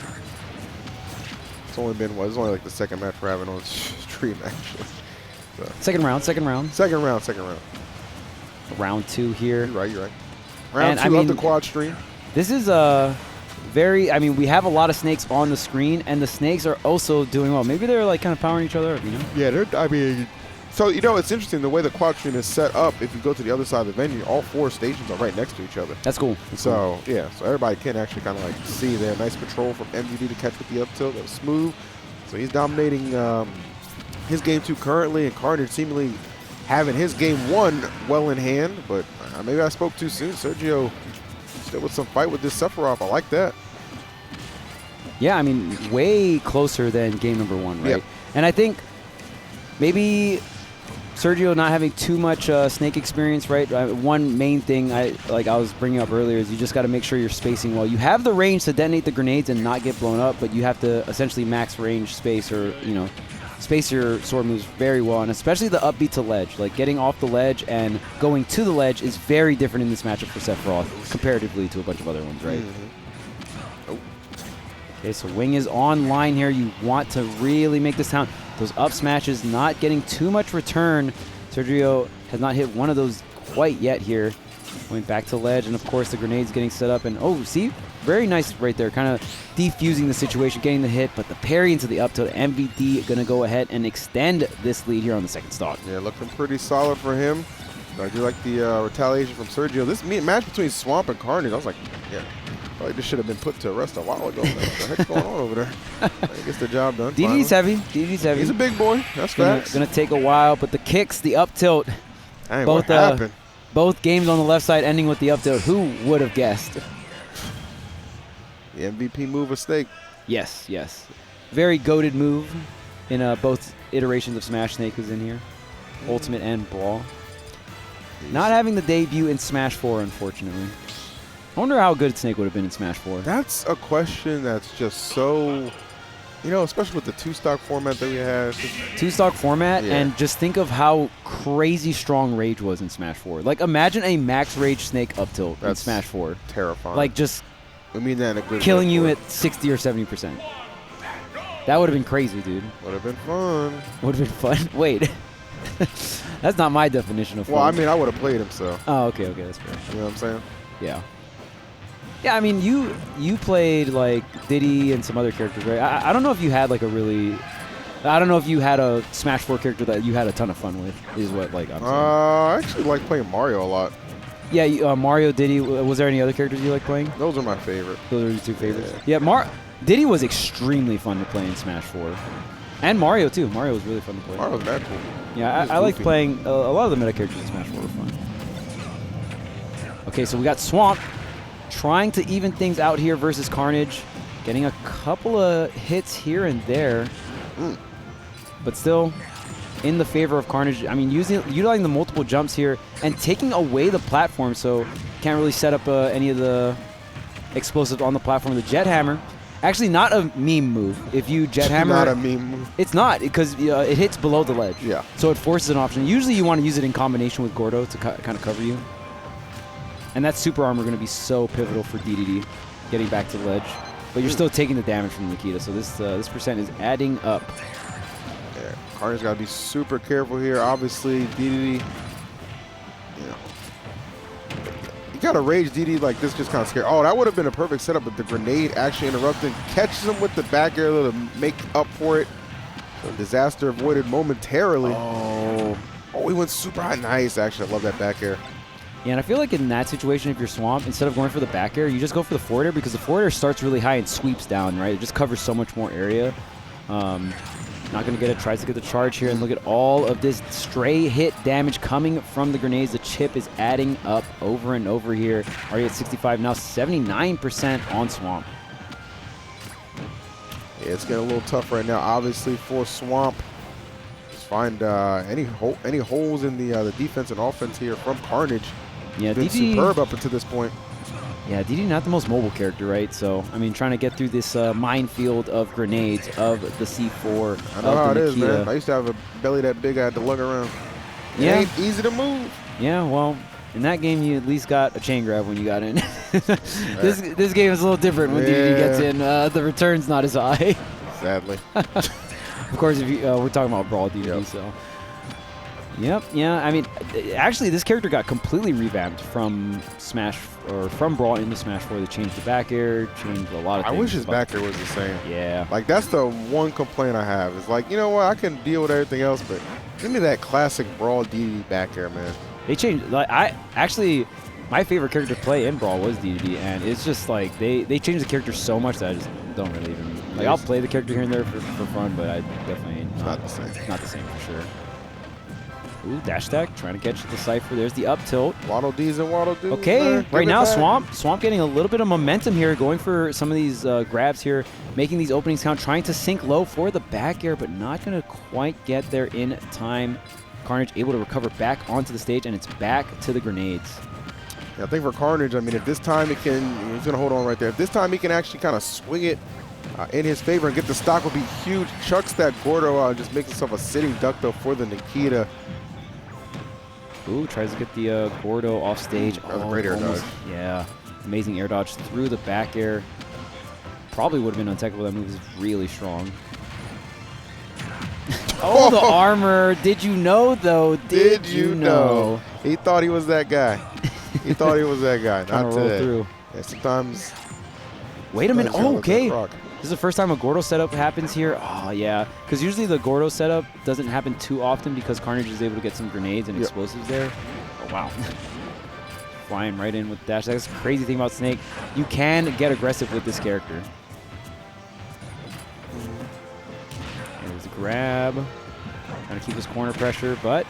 It's only been, it's only like the second match we're having on stream, actually. So. Second round. Round 2 here. You're right. Round 2 of the quad stream. This is I mean, we have a lot of Snakes on the screen, and the Snakes are also doing well. Maybe they're like kind of powering each other up, you know? Yeah, I mean, so, it's interesting the way the quad stream is set up. If you go to the other side of the venue, all 4 stations are right next to each other. That's cool. So everybody can actually kind of like see there. Nice control from MVD to catch with the up tilt. That was smooth. So he's dominating his game 2 currently, and Carnage seemingly having his game 1 well in hand. But maybe I spoke too soon. Sergio still with some fight with this Sephiroth. I like that. Yeah, I mean, way closer than game number 1, right? Yep. And I think maybe Sergio not having too much Snake experience, right? One main thing I was bringing up earlier is you just got to make sure you're spacing well. You have the range to detonate the grenades and not get blown up, but you have to essentially max range space or, space your sword moves very well, and especially the upbeat to ledge. Like getting off the ledge and going to the ledge is very different in this matchup for Sephiroth comparatively to a bunch of other ones, right? Okay, so Wing is online here. You want to really make this count. Those up smashes not getting too much return Sergio has not hit one of those quite yet here. Going back to ledge, and of course the grenade's getting set up. And oh, see? Very nice right there, kind of defusing the situation, getting the hit, but the parry into the up tilt. MVD going to go ahead and extend this lead here on the second stock. Yeah, looking pretty solid for him. I do like the retaliation from Sergio. This match between Swamp and Carnage, I was like, yeah, probably this should have been put to rest a while ago. What the heck's going on over there? He gets the job done. DDD's heavy. DDD's heavy. He's a big boy. That's facts. Going to take a while, but the kicks, the up tilt. Dang, what happened? Both games on the left side ending with the up tilt. Who would have guessed? The MVP move of Snake. Yes, yes. Very goated move in both iterations of Smash Snake was in here. Ultimate and Brawl. Not having the debut in Smash 4, unfortunately. I wonder how good Snake would have been in Smash 4. That's a question that's just so, you know, especially with the two-stock format that we have. Two-stock format, yeah. And just think of how crazy strong Rage was in Smash 4. Like, imagine a max Rage Snake up tilt in Smash 4. Terrifying. Like, just I mean that in a good killing you at 60 or 70%. That would have been crazy, dude. Would have been fun. Would have been fun? Wait. That's not my definition of fun. Well, I mean, I would have played him, so. Oh, okay, that's fair. You know what I'm saying? Yeah. Yeah, I mean, you played, like, Diddy and some other characters, right? I don't know if you had, like, I don't know if you had a Smash 4 character that you had a ton of fun with, is what, like, I'm saying. I actually like playing Mario a lot. Yeah, Mario, Diddy. Was there any other characters you like playing? Those are my favorite. Those are your two favorites? Yeah, Diddy was extremely fun to play in Smash 4. And Mario, too. Mario was really fun to play. Mario's mad cool. Yeah, I like playing a lot of the meta characters in Smash 4 were fun. Okay, so we got Swamp trying to even things out here versus Carnage. Getting a couple of hits here and there. But still in the favor of Carnage. I mean, utilizing the multiple jumps here and taking away the platform, so can't really set up any of the explosives on the platform. The Jet Hammer, actually not a meme move. If you Jet Hammer, not a meme move. It's not, because it hits below the ledge. Yeah. So it forces an option. Usually you want to use it in combination with Gordo to kind of cover you. And that super armor going to be so pivotal for DDD, getting back to the ledge. But you're still taking the damage from Nikita, so this percent is adding up. Yeah, Carnage got to be super careful here. Obviously, DDD, you know, you got to rage DDD like this, just kind of scary. Oh, that would have been a perfect setup, but the grenade actually interrupted, catches him with the back air to make up for it. So disaster avoided momentarily. Oh, he went super high. Nice, actually. I love that back air. Yeah, and I feel like in that situation, if you're Swamp, instead of going for the back air, you just go for the forward air, because the forward air starts really high and sweeps down, right? It just covers so much more area. Not going to get it. Tries to get the charge here, and look at all of this stray hit damage coming from the grenades. The chip is adding up over and over here. Already at 65, now 79% on Swamp. Yeah, it's getting a little tough right now, obviously, for Swamp. Just find any holes in the defense and offense here from Carnage. Yeah, been superb up until this point. Yeah, DD not the most mobile character, right? So, I mean, trying to get through this minefield of grenades, of the C4, I know how it is, man. I used to have a belly that big I had to lug around. It ain't easy to move. Yeah, well, in that game, you at least got a chain grab when you got in. This game is a little different when DD gets in. The return's not as high. Sadly. Of course, if we're talking about Brawl DD, so... Yep, yeah, I mean, actually, this character got completely revamped from from Brawl into Smash 4. They changed the back air, changed a lot of things. I wish his back air was the same. Yeah. Like, that's the one complaint I have. It's like, you know what, I can deal with everything else, but give me that classic Brawl DD back air, man. They changed, like, my favorite character to play in Brawl was DDD, and it's just like, they changed the character so much that I just don't really even, like, I'll play the character here and there for fun, but I definitely it's not the same. It's not the same for sure. Ooh, dash attack, trying to catch the Cypher. There's the up tilt. Waddle D's and Waddle D's. Okay, right now Swamp getting a little bit of momentum here, going for some of these grabs here, making these openings count, trying to sink low for the back air, but not going to quite get there in time. Carnage able to recover back onto the stage, and it's back to the grenades. Yeah, I think for Carnage, I mean, if this time he's going to hold on right there. If this time he can actually kind of swing it in his favor and get the stock, will be huge. Chucks that Gordo out and just makes himself a sitting duck, though, for the Nikita. Ooh, tries to get the Gordo off stage. That was a great air dodge. Yeah, amazing air dodge through the back air. Probably would have been untechable. That move is really strong. Oh, the armor. Did you know, though? Did you know? He thought he was that guy. He thought he was that guy. Not today. Through. Yeah, sometimes. Wait a minute. Oh, okay. Rock. This is the first time a Gordo setup happens here. Oh, yeah. Because usually the Gordo setup doesn't happen too often because Carnage is able to get some grenades and explosives there. Oh, wow. Flying right in with dash. That's the crazy thing about Snake. You can get aggressive with this character. There's a grab. Trying to keep his corner pressure, but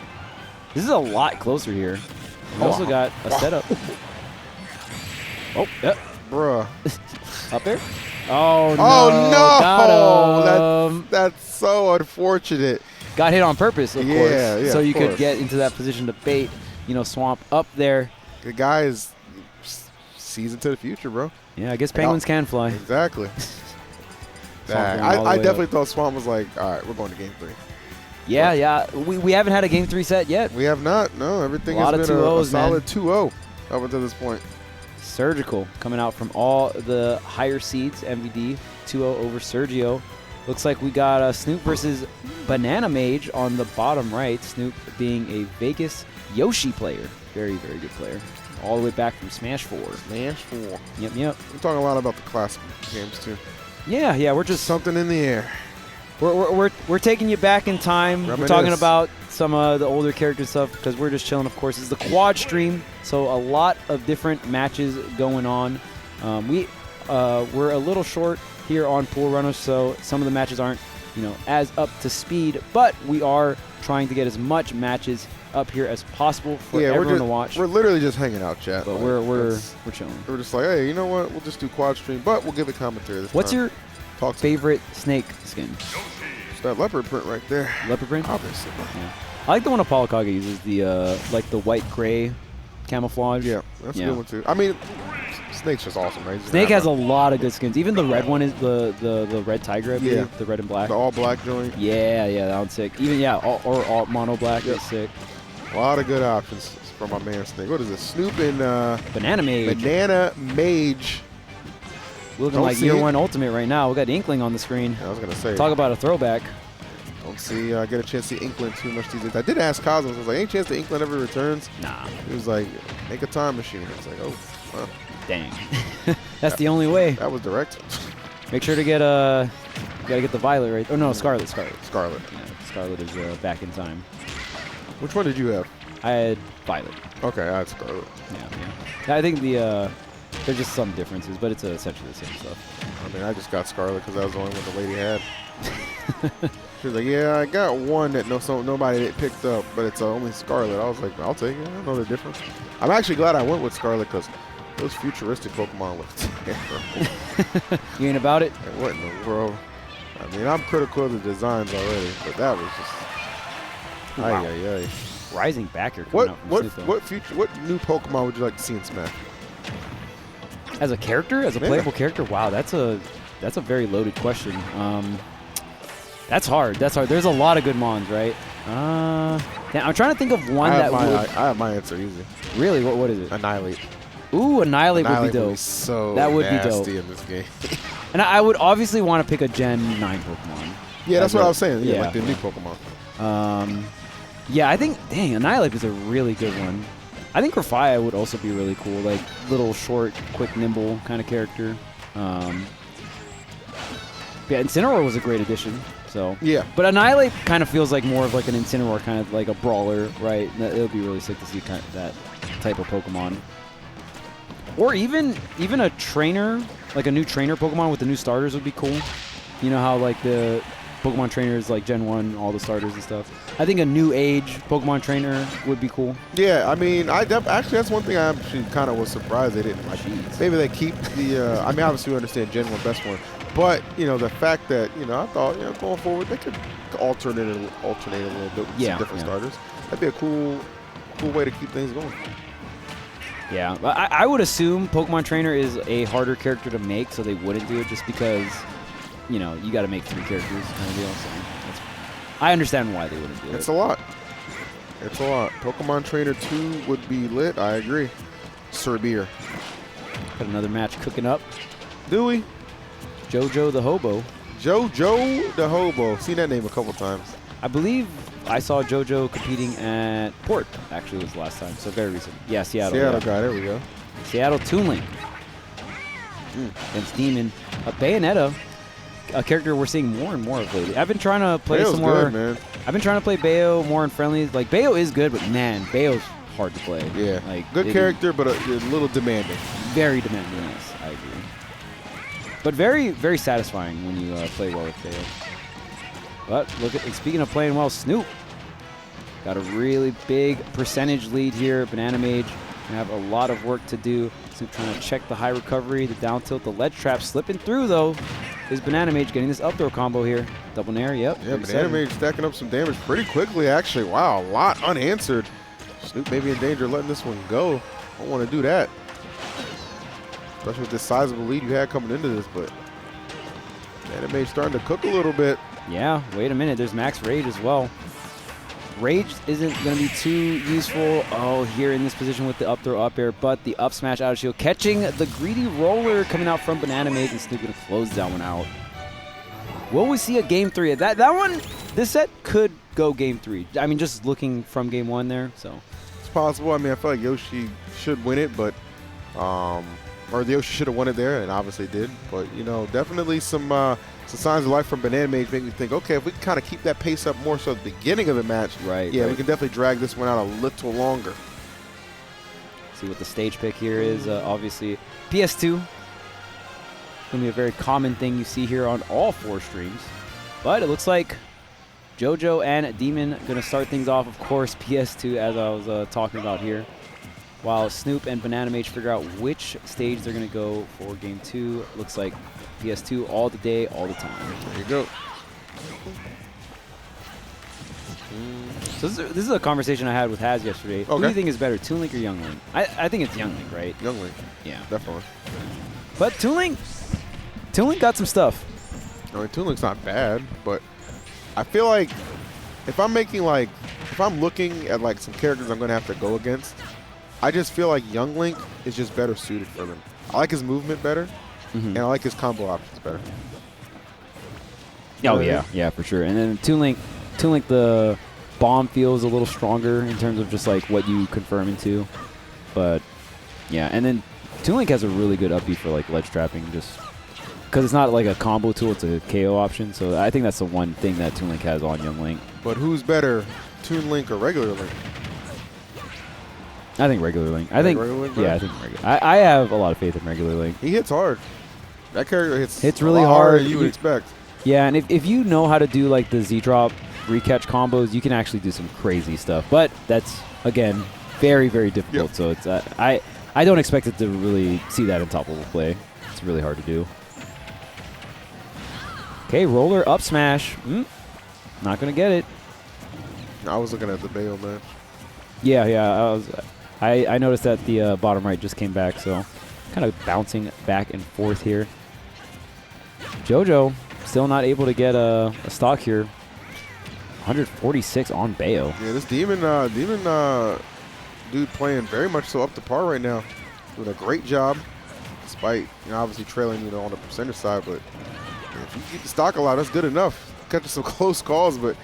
this is a lot closer here. We also got a setup. Oh, yep. Bruh. Up there? Oh, no. Oh, no. Got him. That's so unfortunate. Got hit on purpose, of course. Yeah, so you course. could get into that position to bait, Swamp up there. The guy is sees into the future, bro. Yeah, I guess penguins can fly. Exactly. I definitely thought Swamp was like, all right, we're going to game 3. Yeah, yeah. We haven't had a game 3 set yet. We have not. No, everything has been a solid 2-0 up until this point. Surgical coming out from all the higher seeds. MVD 2-0 over Sergio. Looks like we got Snoop versus Banana Mage on the bottom right. Snoop being a Vegas Yoshi player. Very, very good player. All the way back from Smash 4. Smash 4. Yep. We're talking a lot about the classic games, too. Yeah, we're just... Something in the air. We're taking you back in time. Reminisce. We're talking about some of the older character stuff because we're just chilling, of course. It's the quad stream, so a lot of different matches going on. We're a little short here on Pool Runners, so some of the matches aren't, as up to speed, but we are trying to get as much matches up here as possible for everyone to watch. We're literally just hanging out, chat. But we're chilling. We're just like, hey, you know what? We'll just do quad stream, but we'll give it commentary this What's time. your favorite Snake skin? It's that leopard print right there. Leopard print? Obviously. Yeah. I like the one Apollo Kage uses, the the white gray camouflage. Yeah, that's a good one too. I mean, Snake's just awesome, right? Snake has a lot of good skins. Even the red one is the red tiger, I believe. Yeah. The red and black. The all black joint. Yeah, that one's sick. Even all mono black is sick. A lot of good options from my man Snake. What is this? Snoop and Banana Mage. Banana Mage. Looking like year 1 ultimate right now. We got Inkling on the screen. I was gonna say. Talk about a throwback. Don't see get a chance to see Inkling too much these days. I did ask Cosmos. I was like, any chance the Inkling ever returns? Nah. He was like, make a time machine. It's like, oh, well. Dang. That's the only way. That was direct. Make sure to get gotta get the Violet right. Oh no, Scarlet. Scarlet. Yeah, Scarlet is back in time. Which one did you have? I had Violet. Okay, I had Scarlet. Yeah. I think there's just some differences, but it's essentially the same stuff. I mean, I just got Scarlet because that was the only one the lady had. She was like, yeah, I got one that nobody picked up, but it's only Scarlet. I was like, I'll take it. I don't know the difference. I'm actually glad I went with Scarlet because those futuristic Pokemon look terrible. You ain't about it? And what in the world? I mean, I'm critical of the designs already, but that was just... Wow. Ay. Rising backer coming out from What new Pokemon would you like to see in Smash? As a character, as a playable character, wow, that's a very loaded question. That's hard. There's a lot of good mons, right? I'm trying to think of one I have my answer easy. Really? What is it? Annihilate. Ooh, Annihilate would be dope. Would be so that would nasty be dope in this game. And I would obviously want to pick a Gen 9 Pokemon. Yeah, that's what I was saying. Yeah, like the new Pokemon. Yeah, I think, Annihilate is a really good one. I think Grafia would also be really cool, like little short, quick, nimble kind of character. Yeah, Incineroar was a great addition. So yeah, but Annihilate kind of feels like more of like an Incineroar, kind of like a brawler, right? It would be really sick to see kind of that type of Pokemon, or even a trainer, like a new trainer Pokemon with the new starters would be cool. You know how like the Pokemon trainers like Gen 1, all the starters and stuff. I think a new age Pokemon trainer would be cool. Yeah, I mean, actually that's one thing I actually kind of was surprised they didn't like. Maybe they keep the. I mean, obviously we understand Gen 1 best one. But, the fact that, I thought, going forward, they could alternate a little bit with some different starters. That'd be a cool way to keep things going. Yeah, I would assume Pokemon Trainer is a harder character to make, so they wouldn't do it just because, you got to make 3 characters kind of deal. So I understand why they wouldn't do it. It's a lot. Pokemon Trainer 2 would be lit. I agree. Sirbeer. Got another match cooking up. Do we? JoJo the Hobo. JoJo the Hobo. Seen that name a couple times. I believe I saw JoJo competing at Port, actually, was the last time, so very recent. Yeah, Seattle. Seattle guy, there we go. Seattle Toon Link against Demon. Bayonetta, a character we're seeing more and more of lately. I've been trying to play some more. Good, man. I've been trying to play Bayo more in friendlies. Like, Bayo is good, but man, Bayo's hard to play. Yeah. Like, good character, but a little demanding. Very demanding, yes, I agree. But very, very satisfying when you play well with Bayo. But look at, speaking of playing well, Snoop got a really big percentage lead here. Banana Mage have a lot of work to do. Snoop trying to check the high recovery, the down tilt, the ledge trap slipping through though. Is Banana Mage getting this up throw combo here? Double nair, yep. Yeah, Banana Mage stacking up some damage pretty quickly actually. Wow, a lot unanswered. Snoop may be in danger of letting this one go. Don't want to do that. Especially with this sizable lead you had coming into this, but Banana Mage starting to cook a little bit. Yeah, wait a minute, there's max rage as well. Rage isn't going to be too useful. Oh, here in this position with the up throw up air, but the up smash out of shield. Catching the greedy roller coming out from Banana Mage, and Snoop going to close that one out. Will we see a game 3? That one, this set could go game 3. I mean, just looking from game 1 there, so. It's possible. I mean, I feel like Yoshi should win it, but, or the Yoshi should have won it there, and obviously did. But, you know, definitely some signs of life from Banana Mage make me think, okay, if we can kind of keep that pace up more so at the beginning of the match, right? Yeah, we can definitely drag this one out a little longer. See what the stage pick here is. Obviously, PS2. Going to be a very common thing you see here on all 4 streams. But it looks like JoJo and Demon going to start things off. Of course, PS2, as I was talking about here. While Snoop and Banana Mage figure out which stage they're going to go for game 2. Looks like PS2 all the day, all the time. There you go. So this is a conversation I had with Haz yesterday. Okay. Who do you think is better, Toon Link or Young Link? I think it's Young Link, right? Young Link. Yeah. Definitely. But Toon Link got some stuff. I mean, Toon Link's not bad, but I feel like if I'm looking at like some characters I'm going to have to go against, I just feel like Young Link is just better suited for them. I like his movement better. And I like his combo options better. Oh, yeah, for sure. And then Toon Link, the bomb feels a little stronger in terms of just like what you confirm into. But, yeah, and then Toon Link has a really good up B for like ledge trapping just because it's not like a combo tool, it's a KO option. So I think that's the one thing that Toon Link has on Young Link. But who's better, Toon Link or regular Link? I think regular Link. I think regular. I have a lot of faith in regular Link. He hits hard. That character hits really hard. hard. You would expect. Yeah, and if you know how to do like the Z-drop recatch combos, you can actually do some crazy stuff. But that's, again, very, very difficult. Yep. So it's I don't expect it to really see that in top level play. It's really hard to do. Okay, roller up smash. Not going to get it. I was looking at the Bayo match. Yeah, I noticed that the bottom right just came back, so kind of bouncing back and forth here. JoJo still not able to get a stock here. 146 on Bayo. Yeah, this Demon dude playing very much so up to par right now. Doing a great job, despite obviously trailing on the percentage side. But if you keep the stock alive, that's good enough. Catching some close calls, but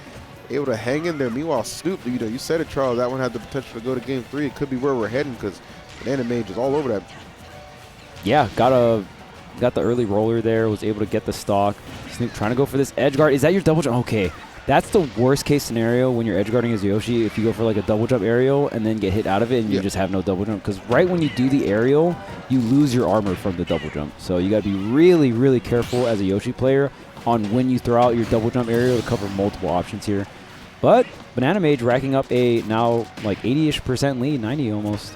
able to hang in there. Meanwhile, Snoop, you said it, Charles. That one had the potential to go to game 3. It could be where we're heading because Banana Mage is all over that. Yeah, got the early roller there. Was able to get the stock. Snoop trying to go for this edge guard. Is that your double jump? Okay, that's the worst case scenario when you're edge guarding as Yoshi. If you go for like a double jump aerial and then get hit out of it and you just have no double jump, because right when you do the aerial, you lose your armor from the double jump. So you got to be really, really careful as a Yoshi player on when you throw out your double jump aerial to cover multiple options here. But Banana Mage racking up a now like 80-ish% lead, 90 almost.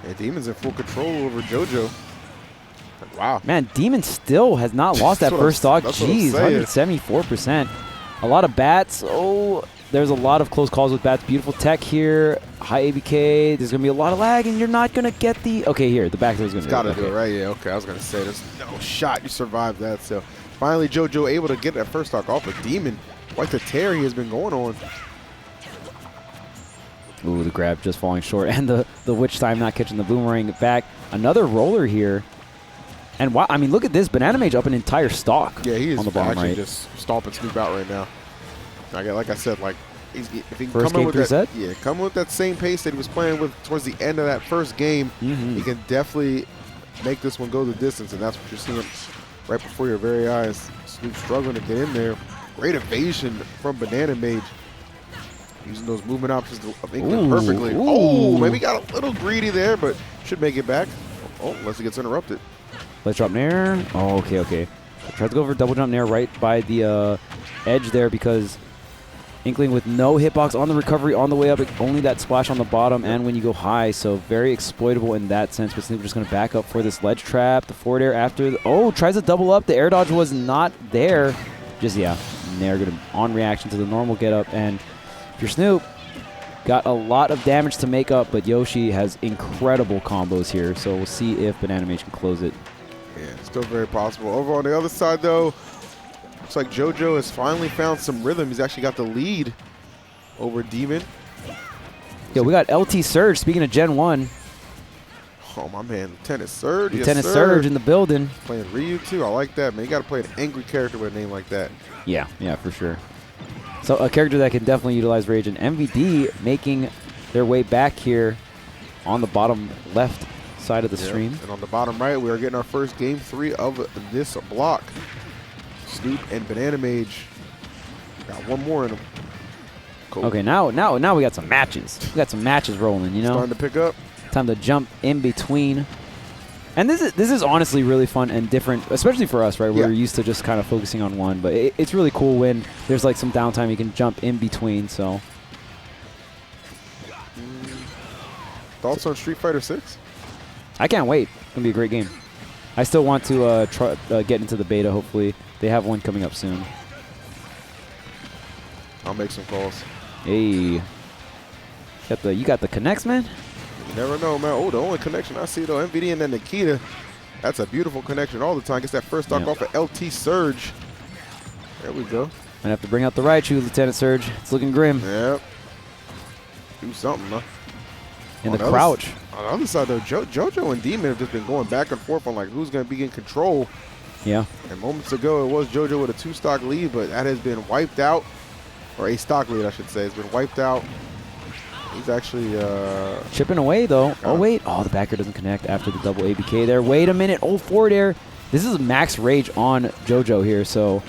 Yeah, Demon's in full control over JoJo. Wow. Man, Demon still has not lost that first stock. Jeez, 174%. A lot of bats. Oh, there's a lot of close calls with bats. Beautiful tech here. High ABK. There's going to be a lot of lag, and you're not going to get the... Okay, here. The back throw's going to do it. Got to do it, right? Yeah, okay. I was going to say, there's no shot you survived that. So finally, JoJo able to get that first stock off of Demon. Quite the tear he has been going on. Ooh, the grab just falling short. And the witch time not catching the boomerang back. Another roller here. And wow, I mean, look at this. Banana Mage up an entire stock. Yeah, he is on the bottom actually right. just stomping Snoop out right now. Like I said, like if he can First come in game, with 3 that, set? yeah, come with that same pace that he was playing with towards the end of that first game, he can definitely make this one go the distance, and that's what you're seeing right before your very eyes. Snoop struggling to get in there. Great evasion from Banana Mage. Using those movement options of England perfectly. Ooh. Oh, maybe got a little greedy there, but should make it back. Oh, unless he gets interrupted. Let's drop nair. Oh, okay. Tries to go for double jump nair right by the edge there because Inkling with no hitbox on the recovery on the way up. Only that splash on the bottom and when you go high. So very exploitable in that sense. But Snoop just going to back up for this ledge trap. The forward air after. Tries to double up. The air dodge was not there. Just, yeah, nair going to on reaction to the normal get up. And if you're Snoop, got a lot of damage to make up. But Yoshi has incredible combos here. So we'll see if Banana Mage can close it. Yeah, still very possible. Over on the other side, though, looks like JoJo has finally found some rhythm. He's actually got the lead over Demon. Yeah, we got LT Surge, speaking of Gen 1. Oh, my man, Lieutenant Surge. Lieutenant yes, Surge in the building. Playing Ryu, too. I like that, man. You got to play an angry character with a name like that. Yeah, for sure. So a character that can definitely utilize Rage, and MVD making their way back here on the bottom left side of the stream. And on the bottom right, we are getting our first game 3 of this block. Snoop and Banana Mage got one more in them. Cool. Okay, now we got some matches. We got some matches rolling, you know? Starting to pick up. Time to jump in between. And this is honestly really fun and different, especially for us, right? We're used to just kind of focusing on one, but it's really cool when there's like some downtime you can jump in between, so. Thoughts on Street Fighter 6? I can't wait. It's going to be a great game. I still want to try get into the beta, hopefully. They have one coming up soon. I'll make some calls. Hey. You got the connects, man? You never know, man. Oh, the only connection I see, though, MVD and then Nikita. That's a beautiful connection all the time. Gets that first stock off of LT Surge. There we go. Might have to bring out the Raichu, Lieutenant Surge. It's looking grim. Yep. Do something, huh? In the crouch. On the other side, though, JoJo and Demon have just been going back and forth on like who's going to be in control. Yeah. And moments ago, it was JoJo with a 2-stock lead, but that has been wiped out. Or a stock lead, I should say. It's been wiped out. He's actually chipping away, though. Oh, wait. Oh, the backer doesn't connect after the double ABK there. Wait a minute. Oh, forward air. This is max rage on JoJo here, so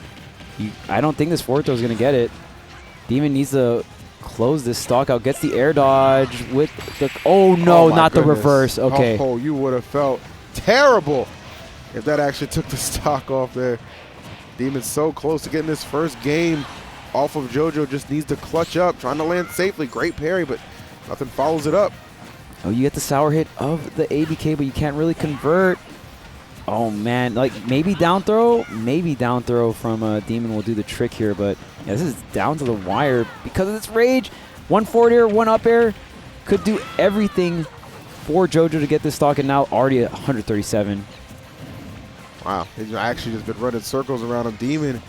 I don't think this forward throw is going to get it. Demon needs to close this stock out. Gets the air dodge with the... Oh, no, not the reverse. Okay. Oh, you would have felt terrible if that actually took the stock off there. Demon's so close to getting this first game off of JoJo. Just needs to clutch up, trying to land safely. Great parry, but nothing follows it up. Oh, you get the sour hit of the ABK, but you can't really convert. Oh, man. Like, maybe down throw? Maybe down throw from Demon will do the trick here, but yeah, this is down to the wire because of this rage. One forward air, one up air. Could do everything for JoJo to get this stock, and now already at 137. Wow. He's actually just been running circles around him. Demon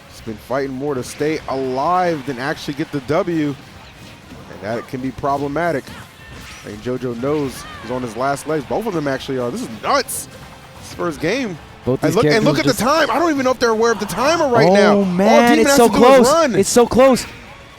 has been fighting more to stay alive than actually get the W, and that can be problematic. I think JoJo knows he's on his last legs. Both of them actually are. This is nuts. This first game. Both and look at the time. I don't even know if they're aware of the timer right now. Oh, man, it's so close. It's so close.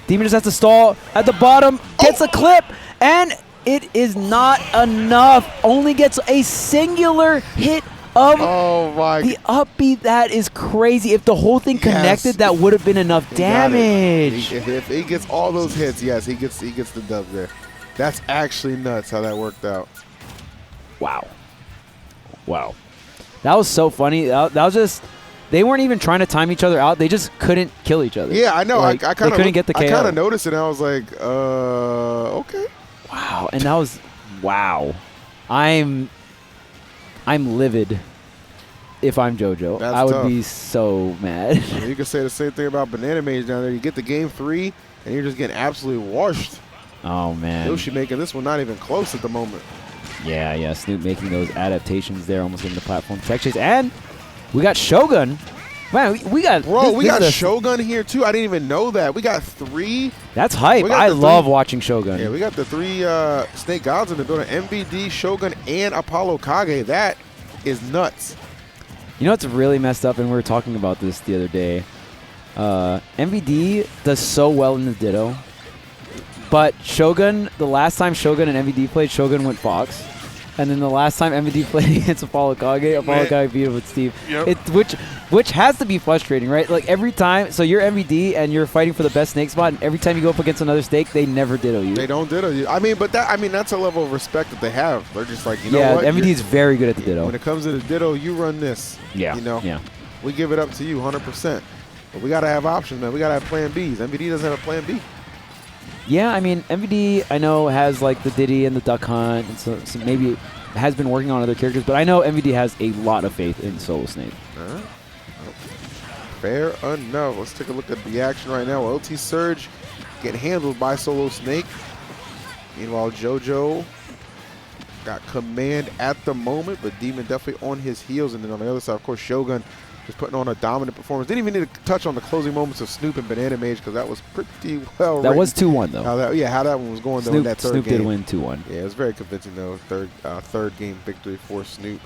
Demon just has to stall at the bottom, gets a clip, and it is not enough. Only gets a singular hit of the up B. That is crazy. If the whole thing connected, that would have been enough damage. If he gets all those hits, yes, he gets the dub there. That's actually nuts how that worked out. Wow. Wow. That was so funny. That was just, they weren't even trying to time each other out. They just couldn't kill each other. Yeah, I know. Like, I kind of couldn't get the KO. I kind of noticed it, and I was like, okay. Wow. And that was, wow. I'm livid if I'm JoJo. That's I would tough. be so mad. You can say the same thing about Banana Mage down there. You get the game 3, and you're just getting absolutely washed. Oh, man. Yoshi making this one not even close at the moment. Yeah. Snoop making those adaptations there, almost getting the platform tech chase. And we got Shogun. Man, we got... Bro, we got Shogun here, too. I didn't even know that. We got 3. That's hype. I love watching Shogun. Yeah, we got the 3 Snake Gods in the building. MVD, Shogun, and Apollo Kage. That is nuts. You know what's really messed up, and we were talking about this the other day. MVD does so well in the Ditto, but Shogun, the last time Shogun and MVD played, Shogun went Fox. And then the last time MVD played against Apollo Kage beat him with Steve. Yep. Which has to be frustrating, right? Like every time, so you're MVD and you're fighting for the best snake spot, and every time you go up against another snake, they never ditto you. They don't ditto you. I mean, but that's a level of respect that they have. They're just like, you know what? Yeah, MVD is very good at the ditto. When it comes to the ditto, you run this. Yeah. You know? Yeah. We give it up to you 100%. But we got to have options, man. We got to have plan Bs. MVD doesn't have a plan B. Yeah, I mean, MVD, I know, has like the Diddy and the Duck Hunt, and so maybe has been working on other characters, but I know MVD has a lot of faith in Solo Snake. Fair enough. Let's take a look at the action right now. LT Surge get handled by Solo Snake. Meanwhile, JoJo got command at the moment, but Demon definitely on his heels. And then on the other side, of course, Shogun just putting on a dominant performance. Didn't even need to touch on the closing moments of Snoop and Banana Mage because that was pretty well That was 2-1, though. how that one was going, though, in that third Snoop game. did win 2-1. Yeah, it was very convincing, though. Third game victory for Snoop.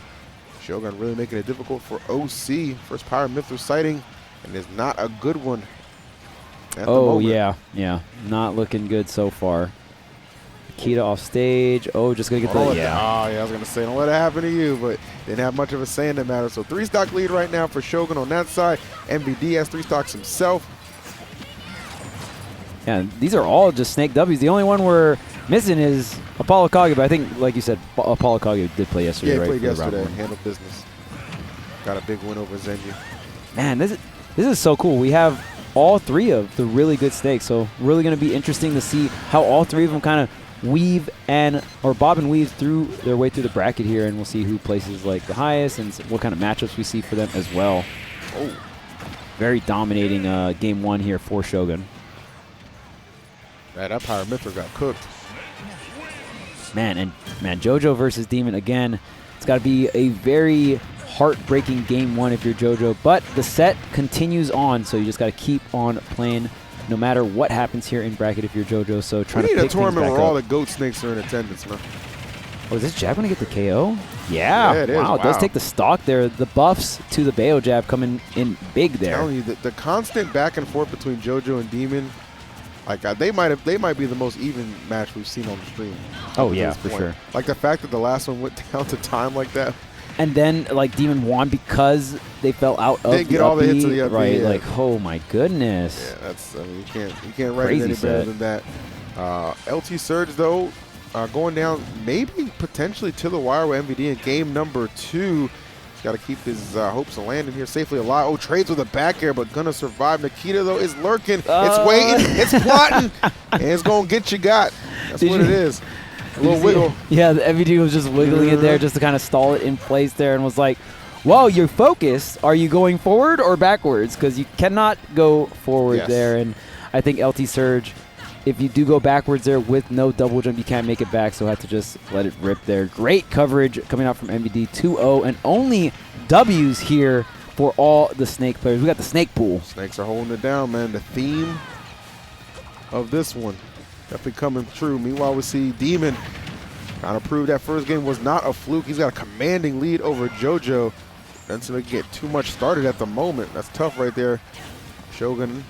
Shogun really making it difficult for OC. First Power Mithril sighting, and it's not a good one at the moment. Yeah. Not looking good so far. Kita off stage. Oh, just going to get the... I was going to say, don't let it happen to you, but didn't have much of a say in that matter. So 3-stock lead right now for Shogun on that side. MVD has 3 stocks himself. Yeah, these are all just Snake W's. The only one we're missing is Apollo Kage, but I think, like you said, Apollo Kage did play yesterday, Yeah, right? he played yesterday and handled business. Got a big win over Zenyu. Man, this is so cool. We have all 3 of the really good snakes, so really going to be interesting to see how all 3 of them kind of weave or bob and weave through their way through the bracket here, and we'll see who places like the highest and what kind of matchups we see for them as well. Oh, very dominating game 1 here for Shogun. That Power Mithril got cooked. Man, JoJo versus Demon again. It's got to be a very heartbreaking game 1 if you're JoJo, but the set continues on, so you just got to keep on playing no matter what happens here in bracket if you're JoJo. So trying to pick things back up. We need a tournament where all the goat snakes are in attendance, man. Oh, is this jab going to get the KO? Yeah, it is. Wow, it does take the stock there. The buffs to the Bayo jab coming in big there. I'm telling you, the constant back and forth between JoJo and Demon, like they might be the most even match we've seen on the stream. Oh yeah, for sure. Like the fact that the last one went down to time like that. And then, like, Demon won because they fell out of they get all the hits of the up right? Yeah. Like, oh my goodness. Yeah, that's. I mean, you can't write it any better than that. LT Surge though, going down maybe potentially to the wire with MVD in game number 2. He's got to keep his hopes of landing here safely alive. Oh, trades with a back air, but gonna survive. Nikita though is lurking. It's waiting. It's plotting, and it's gonna get you got. That's what it is. A little wiggle. Yeah, the MVD was just wiggling it there just to kind of stall it in place there and was like, well, you're focused. Are you going forward or backwards? Because you cannot go forward there. And I think LT Surge, if you do go backwards there with no double jump, you can't make it back. So I have to just let it rip there. Great coverage coming out from MVD 2-0. And only W's here for all the Snake players. We got the Snake pool. Snakes are holding it down, man. The theme of this one definitely coming true. Meanwhile, we see Demon kind of prove that first game was not a fluke. He's got a commanding lead over JoJo. Doesn't get too much started at the moment. That's tough right there. Shogun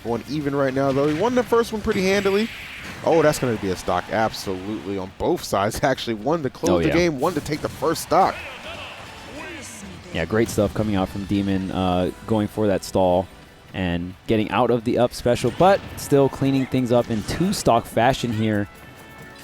going even right now, though. He won the first one pretty handily. Oh, that's going to be a stock. Absolutely. On both sides, actually. One to close the game, one to take the first stock. Yeah, great stuff coming out from Demon, going for that stall and getting out of the up special, but still cleaning things up in 2-stock fashion here.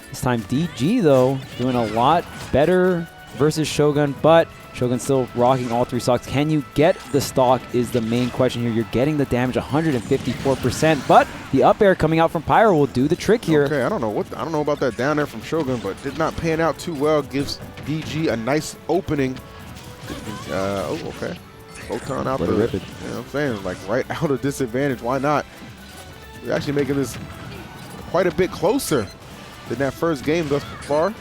This time DG, though, doing a lot better versus Shogun, but Shogun still rocking all 3 stocks. Can you get the stock is the main question here. You're getting the damage 154%, but the up air coming out from Pyro will do the trick here. Okay, I don't know about that down there from Shogun, but did not pan out too well. Gives DG a nice opening. Okay. Photon out there. You know what I'm saying? Like right out of disadvantage. Why not? We're actually making this quite a bit closer than that first game thus far.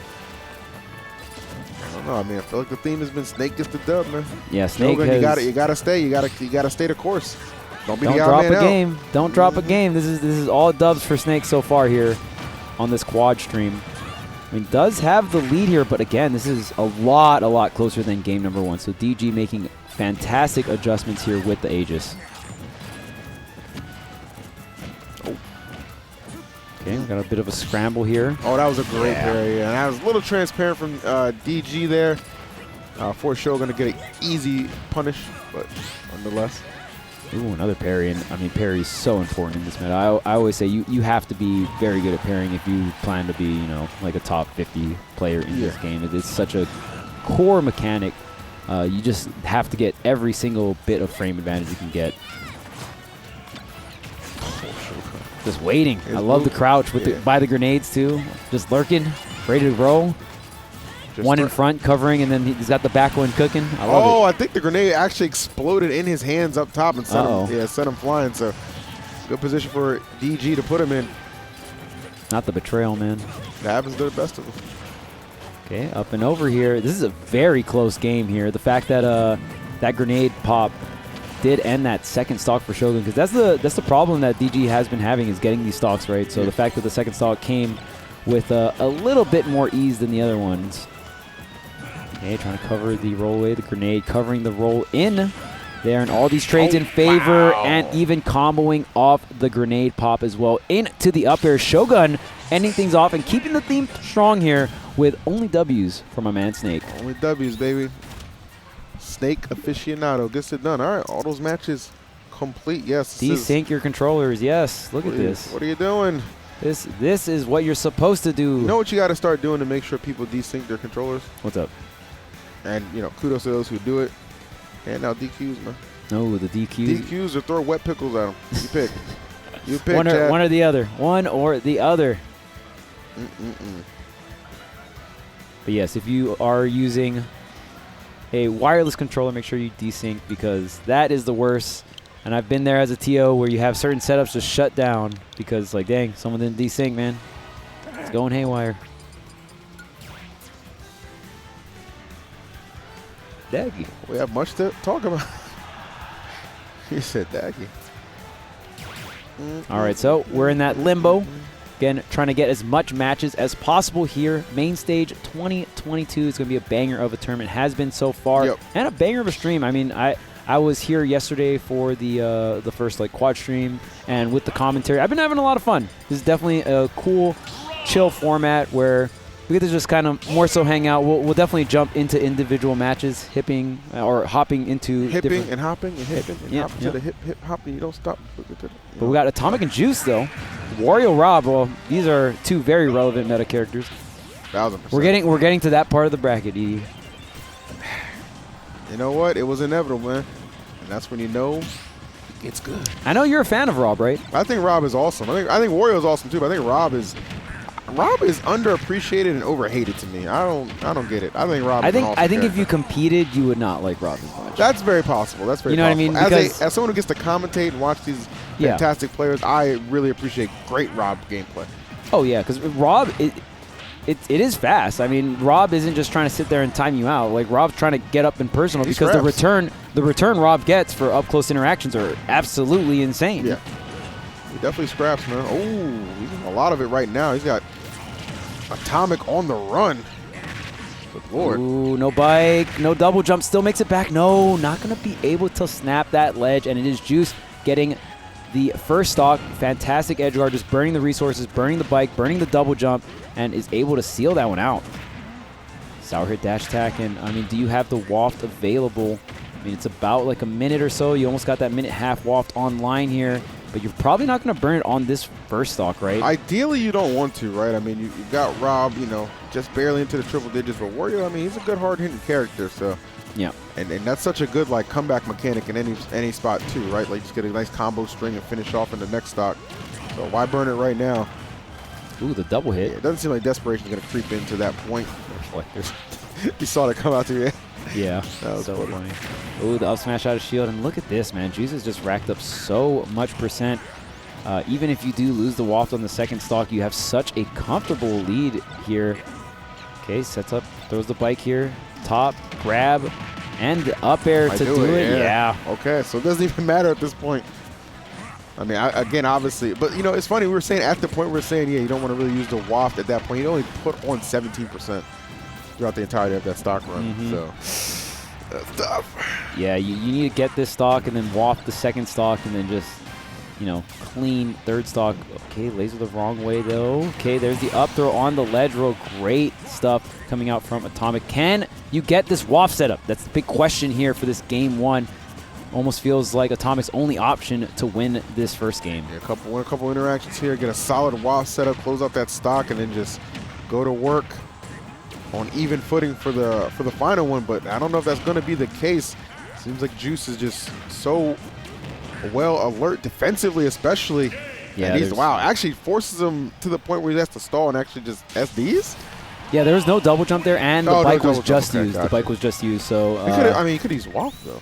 I don't know. I mean, I feel like the theme has been Snake gets the dub, man. Yeah, Snake. Shogun, you gotta stay. You gotta stay the course. Don't be the drop odd man a out. game. Don't drop a game. This is all dubs for Snake so far here on this quad stream. I mean, does have the lead here, but again, this is a lot closer than game number 1. So DG making fantastic adjustments here with the Aegis. Okay, we got a bit of a scramble here. Oh, that was a great parry. And that was a little transparent from DG there. For sure, going to get an easy punish, but nonetheless. Ooh, another parry. And I mean, parry is so important in this meta. I always say you have to be very good at parrying if you plan to be, you know, like a top 50 player in this game. It's such a core mechanic. You just have to get every single bit of frame advantage you can get. Just waiting. I love the crouch with by the grenades too. Just lurking, ready to roll. One in front covering, and then he's got the back one cooking. I love it. I think the grenade actually exploded in his hands up top and sent him flying. So good position for DG to put him in. Not the betrayal, man. That happens to the best of them. Okay, up and over here. This is a very close game here. The fact that that grenade pop did end that second stock for Shogun, because that's the problem that DG has been having, is getting these stocks right. So the fact that the second stock came with a little bit more ease than the other ones. Okay, trying to cover the roll away, the grenade covering the roll in there, and all these trades in favor, and even comboing off the grenade pop as well into the up air. Shogun ending things off and keeping the theme strong here with only W's for my man Snake. Only W's, baby. Snake aficionado gets it done. All right, all those matches complete. Yes. Desync your controllers. Yes, look at this. What are you doing? This is what you're supposed to do. You know what you got to start doing to make sure people desync their controllers? What's up? And, you know, kudos to those who do it. And now DQs, man. No, the DQs. DQs or throw wet pickles at them. You pick. You pick, one or the other. One or the other. But yes, if you are using a wireless controller, make sure you desync, because that is the worst. And I've been there as a TO where you have certain setups just shut down because, like, dang, someone didn't desync, man. It's going haywire. Daggy. We have much to talk about. He said Daggy. All right, so we're in that limbo. Again, trying to get as much matches as possible here. Mainstage 2022 is going to be a banger of a tournament. Has been so far. And a banger of a stream. I mean, I was here yesterday for the first, like, quad stream, and with the commentary, I've been having a lot of fun. This is definitely a cool, chill format where we get to just kind of more so hang out. We'll definitely jump into individual matches, hopping into hipping and hopping and hipping and hopping to the hip hopping. You don't stop. But we got Atomic and Juice though. Wario Rob. Well, these are two very relevant meta characters. 1000%. We're getting to that part of the bracket, Edie. You know what? It was inevitable, man. And that's when you know it's good. I know you're a fan of Rob, right? I think Rob is awesome. I think Wario is awesome too, but I think Rob is underappreciated and overhated to me. I don't get it. I think Rob. I think if you competed, you would not like Rob as much. That's very possible. That's very. You know possible. what I mean? As someone who gets to commentate and watch these fantastic players, I really appreciate great Rob gameplay. Oh yeah, because Rob, it is fast. I mean, Rob isn't just trying to sit there and time you out. Like, Rob's trying to get up and personal, because the return Rob gets for up close interactions are absolutely insane. Yeah, he definitely scraps, man. Oh, he's getting a lot of it right now. He's got Atomic on the run. Good Lord. Ooh, no bike, no double jump. Still makes it back. No, not going to be able to snap that ledge. And it is Juice getting the first stock. Fantastic edge guard, just burning the resources, burning the bike, burning the double jump, and is able to seal that one out. Sour hit dash attack. And, I mean, do you have the waft available? I mean, it's about like a minute or so. You almost got that minute half waft online here. But you're probably not going to burn it on this first stock, right? Ideally, you don't want to, right? I mean, you've got Rob, you know, just barely into the triple digits. But Wario, I mean, he's a good hard-hitting character, so. Yeah. And that's such a good, like, comeback mechanic in any spot, too, right? Like, just get a nice combo string and finish off in the next stock. So why burn it right now? Ooh, the double hit. Yeah, it doesn't seem like desperation is going to creep into that point. You saw that come out to you. Yeah, that was so funny. Ooh, the up smash out of shield, and look at this, man. Juice has just racked up so much percent. Even if you do lose the waft on the second stock, you have such a comfortable lead here. Okay, sets up, throws the bike here, top, grab, and the up air to do it. Yeah. Okay, so it doesn't even matter at this point. I mean, again, obviously, but, you know, it's funny. We were saying at the point we were saying, yeah, you don't want to really use the waft at that point. You only put on 17% throughout the entirety of that stock run. So That's tough. Yeah, you need to get this stock and then waft the second stock and then just, you know, clean third stock. Okay, laser the wrong way, though. Okay, there's the up throw on the ledge roll. Great stuff coming out from Atomic. Can you get this waft setup? That's the big question here for this game one. Almost feels like Atomic's only option to win this first game. Yeah, win a couple interactions here, get a solid waft setup, close out that stock, and then just go to work on even footing for the final one. But I don't know if that's going to be the case. Seems like Juice is just so well alert defensively, especially. Yeah, wow, actually forces him to the point where he has to stall and actually just SDs. Yeah, there was no double jump there, and the bike was just used. Gotcha. The bike was just used, so. You could use waft though.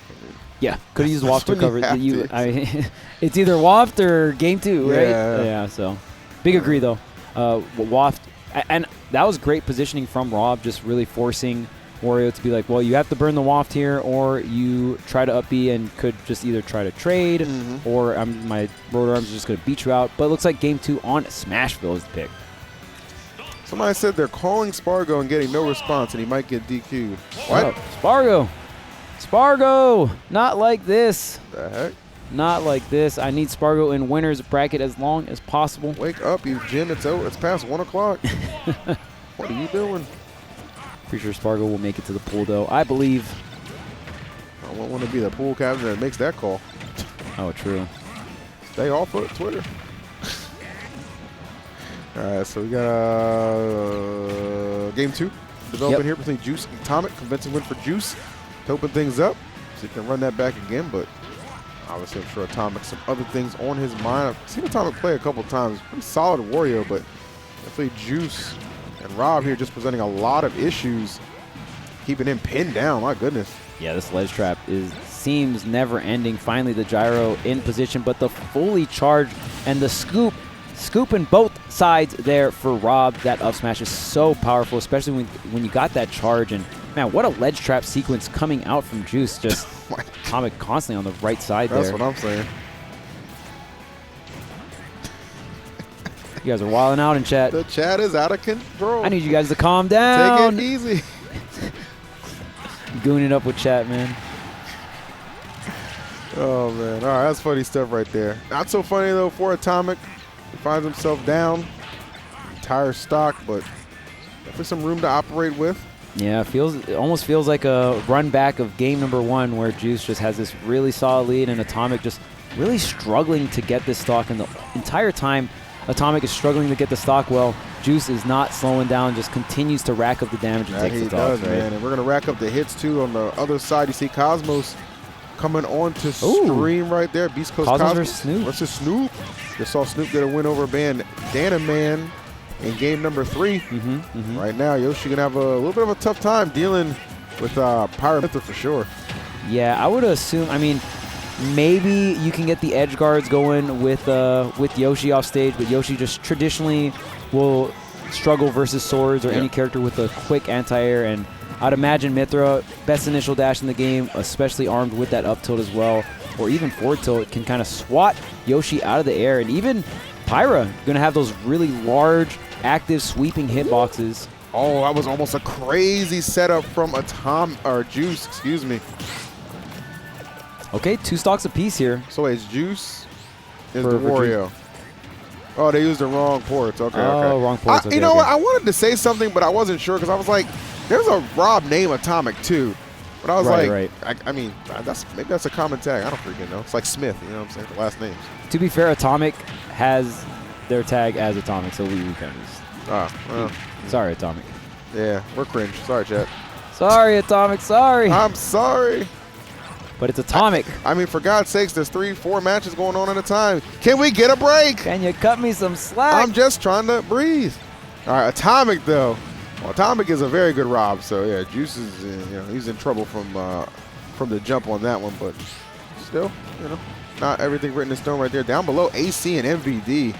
Yeah, could have used waft to cover it. It's either waft or game two, right? Yeah, so big agree though. Waft, and that was great positioning from Rob, just really forcing Wario to be like, well, you have to burn the waft here, or you try to up B and could just either try to trade, or my rotor arms are just going to beat you out. But it looks like game two on Smashville is the pick. Somebody said they're calling Spargo and getting no response, and he might get DQ'd. What? Oh, Spargo, not like this. The heck? Not like this. I need Spargo in winner's bracket as long as possible. Wake up, you Jin. It's past 1 o'clock. What are you doing? Pretty sure Spargo will make it to the pool, though. I believe. I won't want to be the pool captain that makes that call. Oh, true. Stay off of Twitter. All right, so we got game two developing here between Juice and Atomic. Convincing win for Juice to open things up. So he can run that back again, but obviously I'm sure Atomic some other things on his mind. I've seen Atomic play a couple times. Pretty solid Wario, but definitely Juice and Rob here just presenting a lot of issues, keeping him pinned down. My goodness. Yeah, this ledge trap seems never ending. Finally, the gyro in position, but the fully charged and the scooping both sides there for Rob. That up smash is so powerful, especially when you got that charge. And man, what a ledge trap sequence coming out from Juice. Just Atomic constantly on the right side there. That's what I'm saying. You guys are wilding out in chat. The chat is out of control. I need you guys to calm down. Take it easy. Gooning up with chat, man. Oh, man. All right, that's funny stuff right there. Not so funny, though, for Atomic. He finds himself down. Entire stock, but definitely some room to operate with. Yeah, it almost feels like a run back of game number one where Juice just has this really solid lead and Atomic just really struggling to get this stock. And the entire time Atomic is struggling to get the stock, well, Juice is not slowing down, just continues to rack up the damage and takes the stocks, right? Man. And we're going to rack up the hits, too. On the other side, you see Cosmos coming on to stream right there. Beast Coast Cosmos versus Snoop. Just saw Snoop get a win over Bandana Man in game number 3. Right now, Yoshi going to have a little bit of a tough time dealing with Pyramith for sure. Yeah, I would assume, I mean, maybe you can get the edge guards going with Yoshi off stage, but Yoshi just traditionally will struggle versus swords or any character with a quick anti-air. And I'd imagine Mithra, best initial dash in the game, especially armed with that up tilt as well, or even forward tilt, can kind of swat Yoshi out of the air. And even Pyra going to have those really large, active, sweeping hitboxes. Oh, that was almost a crazy setup from Juice, excuse me. Okay, 2 stocks apiece here. So it's Juice is the Wario. Oh, they used the wrong ports. Okay, wrong ports. You know what? I wanted to say something, but I wasn't sure because I was like, there's a Rob name Atomic too. But I was I mean, maybe that's a common tag. I don't freaking know. It's like Smith, you know what I'm saying? The last names. To be fair, Atomic has their tag as Atomic, so we can just. Sorry, Atomic. Yeah, we're cringe. Sorry, chat. Sorry, Atomic. Sorry. I'm sorry. But it's Atomic. I mean, for God's sakes, there's 3-4 matches going on at a time. Can we get a break? Can you cut me some slack? I'm just trying to breathe. All right, Atomic, though. Well, Atomic is a very good Rob, so yeah, Juice is, he's in trouble from the jump on that one, but still, not everything written in stone right there. Down below, AC and MVD.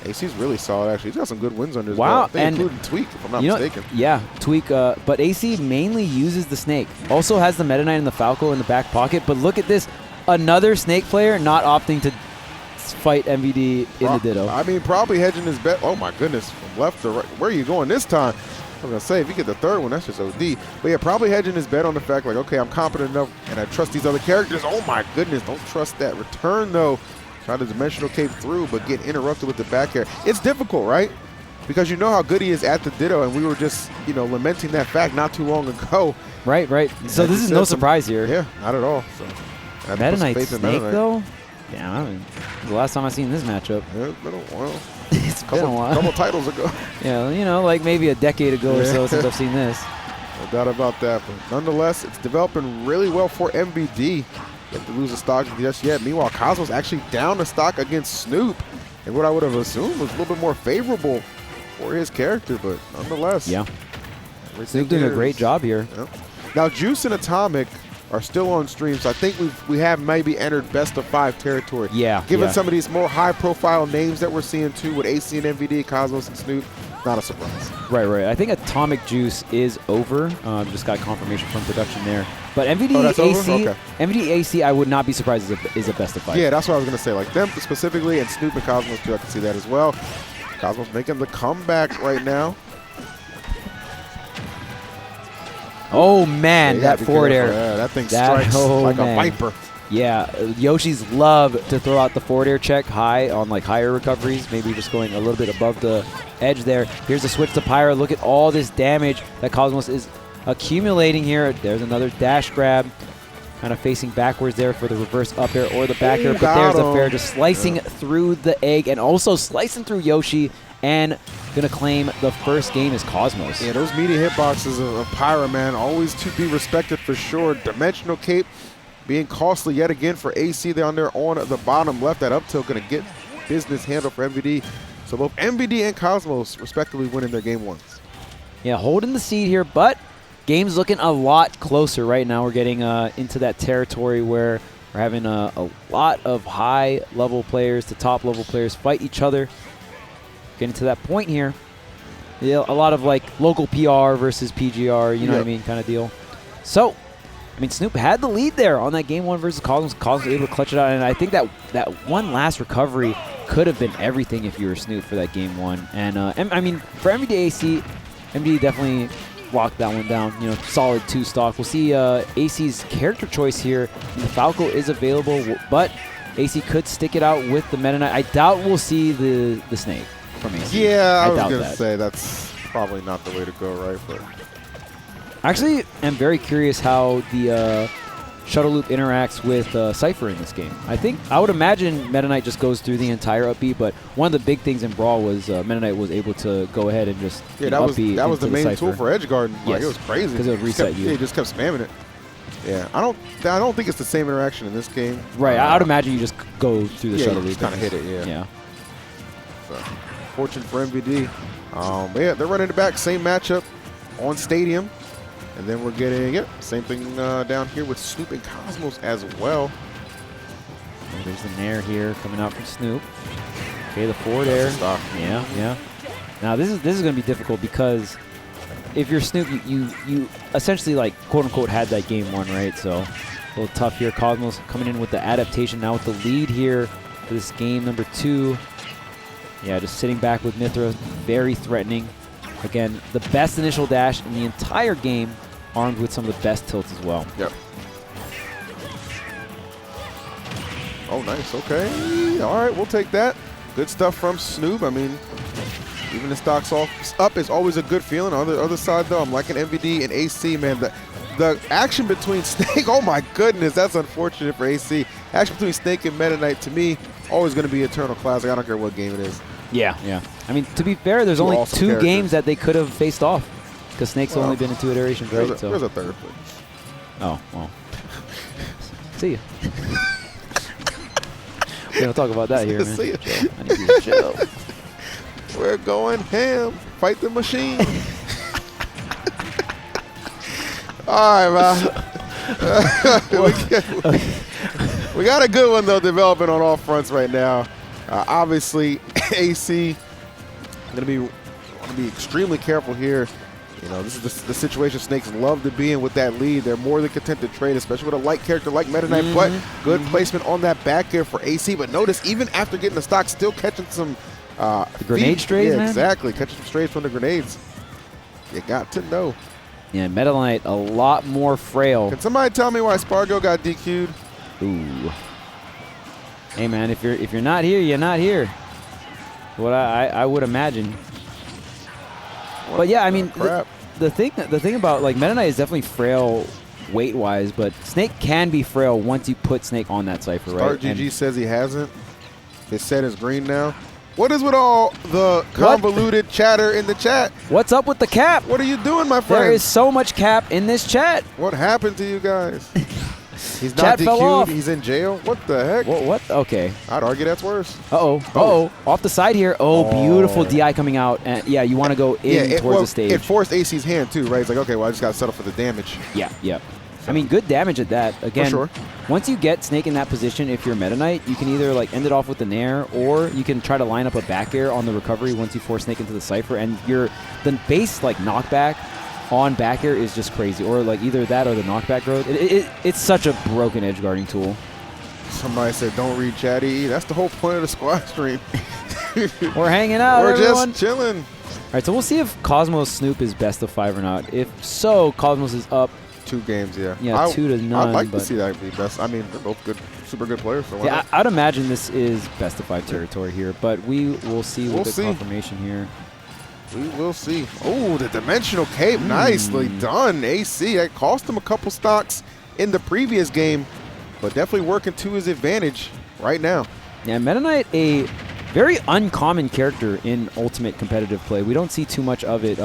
AC's really solid, actually. He's got some good wins under his belt. They included Tweak, if I'm not mistaken. Yeah, Tweak. But AC mainly uses the Snake. Also has the Meta Knight and the Falco in the back pocket. But look at this. Another Snake player not opting to fight MVD in the Ditto. I mean, probably hedging his bet. Oh, my goodness. From left to right. Where are you going this time? I was going to say, if you get the third one, that's just OD. But yeah, probably hedging his bet on the fact, like, okay, I'm competent enough and I trust these other characters. Oh my goodness, don't trust that return though. Try to dimensional cape through, but get interrupted with the back air. It's difficult, right? Because you know how good he is at the ditto, and we were just, you know, lamenting that fact not too long ago. Right, right. So this is no surprise here. Yeah, not at all. So, Meta Knight Snake, though? Yeah, I mean, the last time I seen this matchup. Yeah, it's been a while. It's been a while. Couple titles ago. Yeah, you know, like maybe a decade ago or so since I've seen this. No doubt about that. But nonetheless, it's developing really well for MVD. You have to lose a stock just yet. Meanwhile, Cosmos actually down the stock against Snoop. And what I would have assumed was a little bit more favorable for his character, but nonetheless. Yeah. Snoop doing a great job here. Yeah. Now, Juice and Atomic are still on stream, so I think we have maybe entered best of 5 territory. Yeah. Given some of these more high-profile names that we're seeing too with AC and MVD, Cosmos and Snoop, not a surprise. Right, right. I think Atomic Juice is over. Just got confirmation from production there. But MVD AC, okay. MVD AC, I would not be surprised is a best of 5. Yeah, that's what I was gonna say. Like them specifically, and Snoop and Cosmos too. I can see that as well. Cosmos making the comeback right now. Oh man, that forward air. Yeah, that thing strikes like a viper. Yeah, Yoshi's love to throw out the forward air check high on like higher recoveries, maybe just going a little bit above the edge there. Here's the switch to Pyro. Look at all this damage that Cosmos is accumulating here. There's another dash grab, kind of facing backwards there for the reverse up air or the back air. But there's the fair, just slicing through the egg and also slicing through Yoshi, and gonna claim the first game is Cosmos. Yeah, those media hitboxes of Pyro, man, always to be respected for sure. Dimensional cape being costly yet again for AC down there on the bottom left. That up tilt gonna get business handled for MVD. So both MVD and Cosmos respectively winning their game ones. Yeah, holding the seed here, but game's looking a lot closer right now. We're getting into that territory where we're having a lot of high-level players to top-level players fight each other. Getting to that point here. Yeah, a lot of like local PR versus PGR, you know what I mean, kind of deal. So, I mean, Snoop had the lead there on that game 1 versus Cosmos. Cosmos was able to clutch it out, and I think that one last recovery could have been everything if you were Snoop for that game 1. And I mean, for MVD AC, MVD definitely locked that one down. You know, solid 2 stock. We'll see AC's character choice here. The Falco is available, but AC could stick it out with the Meta Knight. I doubt we'll see the Snake from AC. Yeah, I was going to say that's probably not the way to go, right? But actually, I'm very curious how the Shuttle Loop interacts with Cypher in this game. I would imagine Meta Knight just goes through the entire upbeat, but one of the big things in Brawl was Meta Knight was able to go ahead and just that was the main tool for Edge Guard. Like, it was crazy because it would reset you. Yeah, he just kept spamming it. Yeah, I don't think it's the same interaction in this game. Right, I would imagine you just go through the Shuttle Loop. Kind of hit it. Yeah. So, fortunate for MVD. But yeah, they're running it back. Same matchup on Stadium. And then we're getting, same thing down here with Snoop and Cosmos as well. Oh, there's the Nair here coming out from Snoop. Okay, the forward air. Yeah. Now this is going to be difficult because if you're Snoop, you essentially like quote unquote had that game 1, right? So a little tough here. Cosmos coming in with the adaptation now with the lead here for this game number 2. Yeah, just sitting back with Mithra, very threatening. Again, the best initial dash in the entire game, armed with some of the best tilts as well. Yep. Oh, nice. Okay. All right, we'll take that. Good stuff from Snoop. I mean, even the stocks up is always a good feeling. On the other side, though, I'm liking MVD and AC, man. The action between Snake, oh my goodness, that's unfortunate for AC. Action between Snake and Meta Knight, to me, always going to be eternal classic. I don't care what game it is. Yeah. I mean, to be fair, there's only 2 games that they could have faced off because Snake's only been in 2 iterations, right? There's a third. Oh, well. See ya. We don't talk about that here, man. See ya. Chill. I need you to chill. We're going ham. Fight the machine. All right, man. We got a good one, though, developing on all fronts right now. Obviously, AC going to be extremely careful here. You know, this is the situation Snakes love to be in with that lead. They're more than content to trade, especially with a light character like Meta Knight. But good placement on that back air for AC. But notice, even after getting the stock, still catching some grenade strays, yeah, man? Exactly. Catching some strays from the grenades. You got to know. Yeah, Meta Knight a lot more frail. Can somebody tell me why Spargo got DQ'd? Ooh. Hey man, if you're not here, you're not here. What I would imagine. But yeah, I mean, the thing about like Meta Knight is definitely frail weight-wise, but Snake can be frail once you put Snake on that Cypher, right? GG says he hasn't. His set is green now. What is with all the convoluted chatter in the chat? What's up with the cap? What are you doing, my friend? There is so much cap in this chat. What happened to you guys? He's Chat not fell off. DQ'd. He's in jail. What the heck? What? Okay. I'd argue that's worse. Uh-oh. Off the side here. Oh, beautiful DI coming out. And yeah, you want to go in towards the stage. It forced AC's hand, too, right? It's like, okay, well, I just got to settle for the damage. Yeah. I mean, good damage at that. Again, for sure. Once you get Snake in that position, if you're Meta Knight, you can either like end it off with the Nair, or you can try to line up a back air on the recovery once you force Snake into the Cypher, and the base like knockback on back air is just crazy, or like either that or the knockback road. It's such a broken edge guarding tool. Somebody said, don't read chatty. That's the whole point of the squad stream. We're hanging out, We're everyone. just chilling. All right, so we'll see if Cosmos Snoop is best of 5 or not. If so, Cosmos is up 2 games, yeah. Yeah, 2-0. I'd like to see that be best. I mean, they're both good, super good players. So yeah, I'd imagine this is best of 5 territory here, but we will see with the confirmation here. We will see. Oh, the dimensional cape, nicely done. AC, that cost him a couple stocks in the previous game, but definitely working to his advantage right now. Yeah, Meta Knight, a very uncommon character in Ultimate competitive play. We don't see too much of it.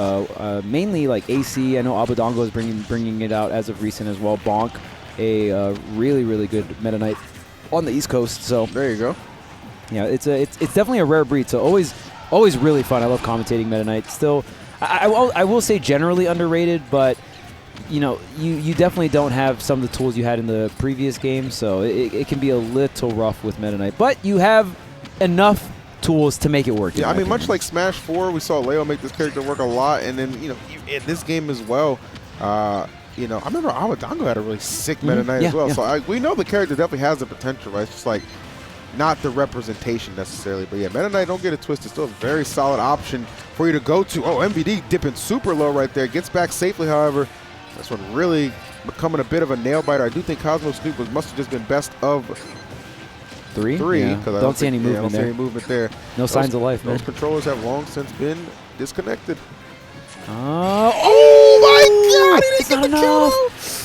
Mainly like AC. I know Abadongo is bringing it out as of recent as well. Bonk, a really, really good Meta Knight on the East Coast. So there you go. Yeah, it's definitely a rare breed. So always really fun. I love commentating Meta Knight. Still, I will say generally underrated, but you know, you definitely don't have some of the tools you had in the previous game, so it can be a little rough with Meta Knight. But you have enough tools to make it work. Yeah, I mean, much like Smash 4, we saw Leo make this character work a lot, and then, you know, in this game as well, you know, I remember Awadongo had a really sick Meta Knight as well, so we know the character definitely has the potential, right? It's just like not the representation necessarily, but yeah, Meta Knight, don't get it twisted, still a very solid option for you to go to. Oh, MVD dipping super low right there, gets back safely, however. This one really becoming a bit of a nail biter. I do think Cosmos Snoop must have just been best of 3. Yeah. Don't see any movement there. See any movement there. No signs of life, man. Those controllers have long since been disconnected. Oh my God! He didn't get the kill.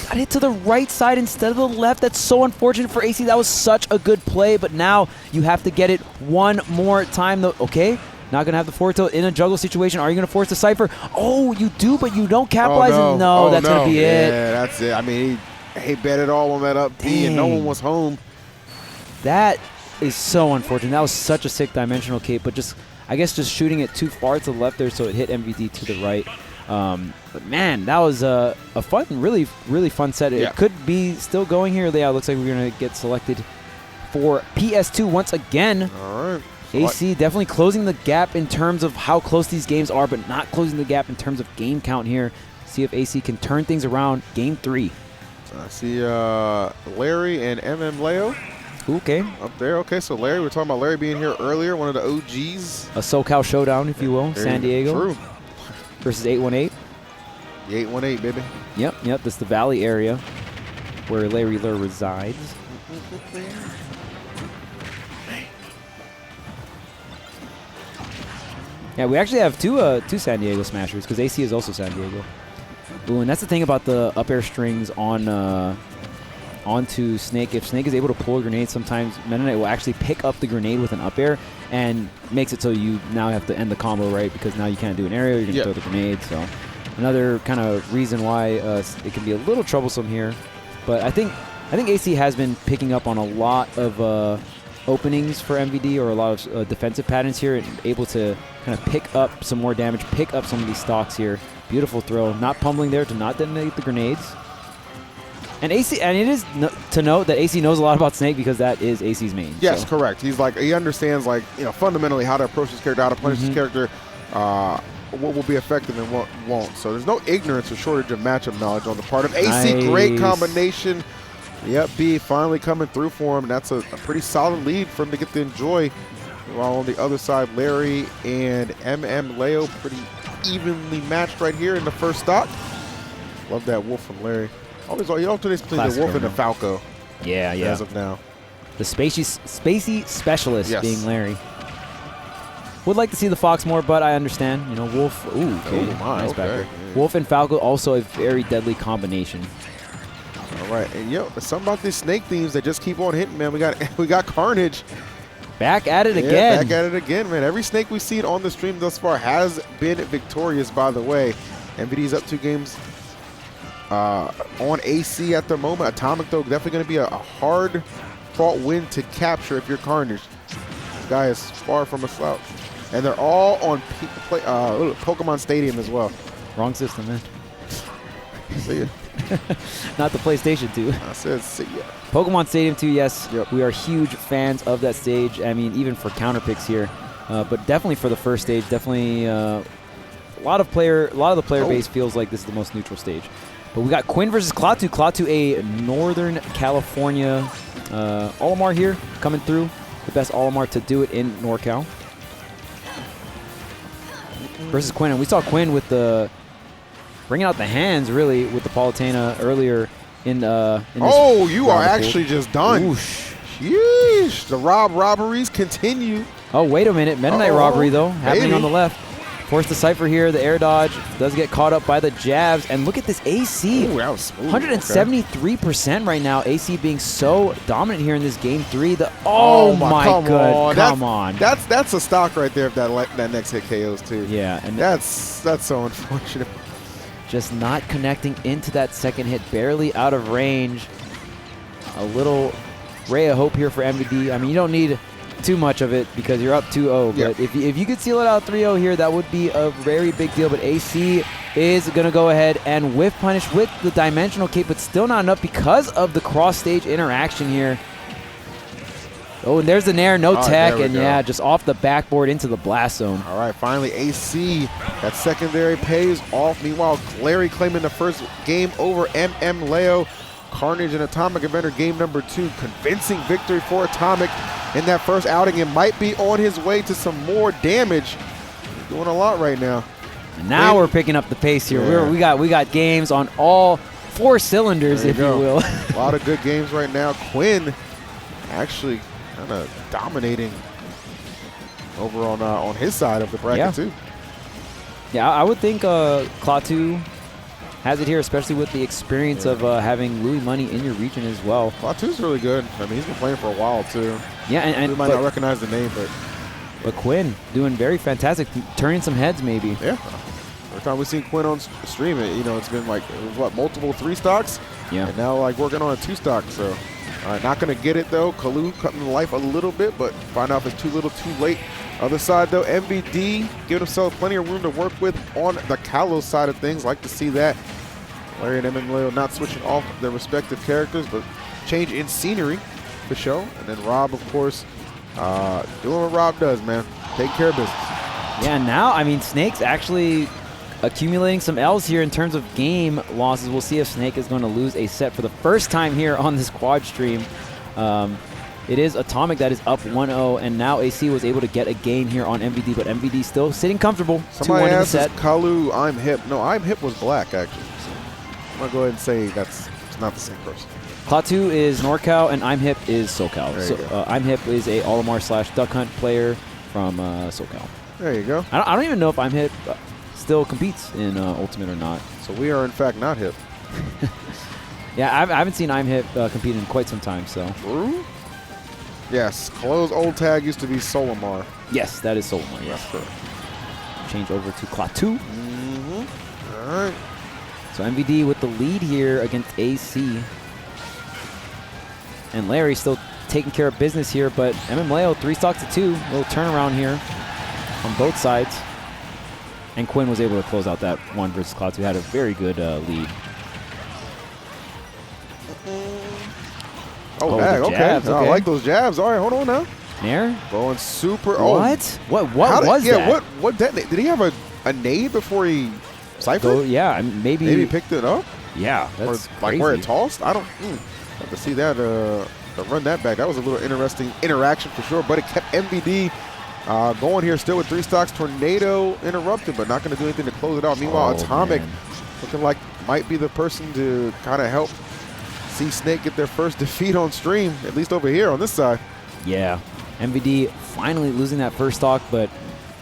Got hit to the right side instead of the left. That's so unfortunate for AC. That was such a good play, but now you have to get it one more time. Though. Okay, not going to have the forward tilt in a juggle situation. Are you going to force the Cypher? Oh, you do, but you don't capitalize. Oh, no, that's going to be it. Yeah, that's it. I mean, he bet it all on that up D, and no one was home. That is so unfortunate. That was such a sick dimensional cape, but I guess just shooting it too far to the left there, so it hit MVD to the right. But man, that was a fun, really fun set. It could be still going here. Yeah, it looks like we're going to get selected for PS2 once again. All right. AC definitely closing the gap in terms of how close these games are, but not closing the gap in terms of game count here. See if AC can turn things around. Game 3. I see Larry and Leo. Okay. Up there. Okay, so Larry, we're talking about Larry being here earlier, one of the OGs. A SoCal showdown, if you will. San Diego. True. Versus 818. The 818, baby. Yep. This is the Valley area where Larry Lur resides. Yeah, we actually have two San Diego Smashers because AC is also San Diego. Ooh, and that's the thing about the up air strings onto Snake. If Snake is able to pull a grenade, sometimes Meta Knight will actually pick up the grenade with an up air and makes it so you now have to end the combo, right? Because now you can't do an aerial, you're going to throw the grenade. So another kind of reason why it can be a little troublesome here. But I think AC has been picking up on a lot of openings for MVD, or a lot of defensive patterns here, and able to kind of pick up some more damage, pick up some of these stocks here. Beautiful throw. Not pummeling there to not detonate the grenades. And AC, and it is to note that AC knows a lot about Snake because that is AC's main. Yes, correct. He's like, he understands, like, you know, fundamentally how to approach this character, how to punish this character, what will be effective and what won't. So there's no ignorance or shortage of matchup knowledge on the part of AC. Nice. Great combination. Yep, B finally coming through for him. That's a pretty solid lead for him to get to enjoy. While on the other side, Larry and Leo, pretty evenly matched right here in the first stock. Love that Wolf from Larry. Always, you always play the Wolf and the Falco. Yeah. As of now. The spacey specialist being Larry. Would like to see the Fox more, but I understand. You know, Wolf. Ooh, okay. Nice backer. Wolf and Falco also a very deadly combination. All right, and there's something about these snake themes that just keep on hitting, man. We got Carnage. Back at it again. Back at it again, man. Every snake we've seen on the stream thus far has been victorious, by the way. MVD's up 2 games on AC at the moment. Atomic, though, definitely going to be a hard-fought win to capture if you're Carnage. This guy is far from a slouch. And they're all on Pokemon Stadium as well. Wrong system, man. See ya. Not the PlayStation 2. I said see ya. Pokemon Stadium 2, yes. Yep. We are huge fans of that stage. I mean, even for counter picks here. But definitely for the first stage, definitely a lot of the player base feels like this is the most neutral stage. But we got Quinn versus Klaatu. Klaatu, a Northern California Olimar here, coming through. The best Olimar to do it in NorCal. Versus Quinn. And we saw Quinn with the bringing out the hands, really, with the Palutena earlier in this you are actually just done. Oosh. Yeesh. The robberies continue. Oh, wait a minute. Meta Knight robbery, though, happening on the left. Forced the Cypher here. The air dodge does get caught up by the jabs. And look at this AC. Ooh, that was smooth. 173% right now. AC being so dominant here in this game 3. Oh my god. Come on. That's a stock right there if that next hit KOs too. Yeah. And that's so unfortunate. Just not connecting into that second hit. Barely out of range. A little ray of hope here for MVD. I mean, you don't need too much of it because you're up 2-0. But if you could seal it out 3-0 here, that would be a very big deal. But AC is going to go ahead and whiff punish with the dimensional cape, but still not enough because of the cross-stage interaction here. Oh, and there's the Nair, no tech, and just off the backboard into the blast zone. All right, finally AC, that secondary pays off. Meanwhile, Larry claiming the first game over Leo. Carnage and Atomic Inventor game number 2. Convincing victory for Atomic in that first outing. It might be on his way to some more damage. He's doing a lot right now. And now we're picking up the pace here. Yeah. We got games on all 4 cylinders, if you will. A lot of good games right now. Quinn actually kind of dominating over on his side of the bracket too. Yeah, I would think Klaatu has it here, especially with the experience of having Louis Money in your region as well. Klaatu's really good. I mean, he's been playing for a while too. Yeah, and we might not recognize the name, but Quinn doing very fantastic, turning some heads maybe. Yeah. Every time we've seen Quinn on stream, it's been like multiple 3 stocks. Yeah. And now working on a 2 stock. So, all right, not gonna get it though. Kalu cutting the life a little bit, but find out if it's too little, too late. Other side though, MVD giving himself plenty of room to work with on the Kalos side of things. Like to see that. Larry and Leo not switching off their respective characters, but change in scenery for show. And then Rob, of course, doing what Rob does, man. Take care of business. Yeah, now, I mean, Snake's actually accumulating some L's here in terms of game losses. We'll see if Snake is going to lose a set for the first time here on this quad stream. It is Atomic that is up 1-0, and now AC was able to get a game here on MVD, but MVD still sitting comfortable. Somebody 2-1 in the asked, set. Kalu, I'm hip. No, I'm hip was black, actually. So I'm going to go ahead and say it's not the same person. Klaatu is NorCal, and I'm Hip is SoCal. So I'm Hip is a Olimar / Duck Hunt player from SoCal. There you go. I don't even know if I'm Hip still competes in Ultimate or not. So we are, in fact, not hip. Yeah, I haven't seen I'm Hip compete in quite some time. So. True? Yes, Kalo's old tag used to be Solimar. Yes, that is Solimar, yes. Sure. Change over to Klaatu. Mm-hmm. All right. So MVD with the lead here against AC. And Larry still taking care of business here, but Leo 3 stocks to 2. Little turnaround here on both sides. And Quinn was able to close out that one versus Klaatu, who had a very good lead. Oh, okay. Jabs, okay. I like those jabs. All right, hold on now. Nair? Going super. What? What was that? Yeah, what did he have a nade before he cyphered? Yeah, maybe he picked it up? Yeah, that's or, like where it tossed? I don't have to see that, run that back. That was a little interesting interaction for sure, but it kept MVD Going here still with 3 stocks. Tornado interrupted, but not going to do anything to close it out. Meanwhile, Atomic looking like might be the person to kind of help see Snake get their first defeat on stream, at least over here on this side. Yeah, MVD finally losing that first stock, but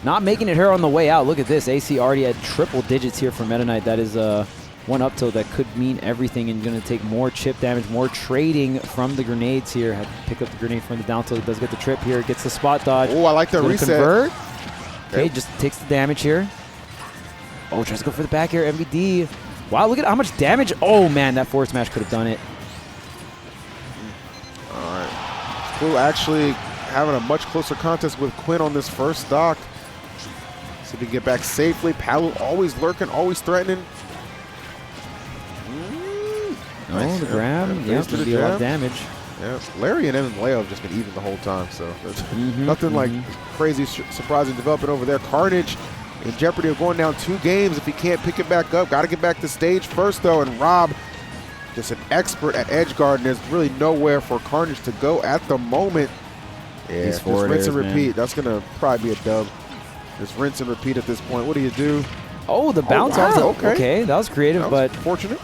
not making it here on the way out. Look at this. AC already at triple digits here for Meta Knight. That is one up tilt that could mean everything, and going to take more chip damage, more trading from the grenades here. Had to pick up the grenade from the down tilt. Does get the trip here. Gets the spot dodge. Oh, I like that reset. Convert. Okay, just takes the damage here. Oh, tries to go for the back here. MVD. Wow, look at how much damage. Oh, man, that forward smash could have done it. All right. Blue actually having a much closer contest with Quinn on this first stock. See if he can get back safely. Palu always lurking, always threatening. Oh, the grab. Yeah, going to be a lot of damage. Yeah, Larry and Evan Leo have just been even the whole time, so nothing like crazy surprising developing over there. Carnage in jeopardy of going down 2 games if he can't pick it back up. Got to get back to stage first, though, and Rob, just an expert at edge guard, and there's really nowhere for Carnage to go at the moment. Yeah, just rinse and repeat. That's going to probably be a dub. Just rinse and repeat at this point. What do you do? Oh, the bounce off. Okay, that was creative, that was but fortunate.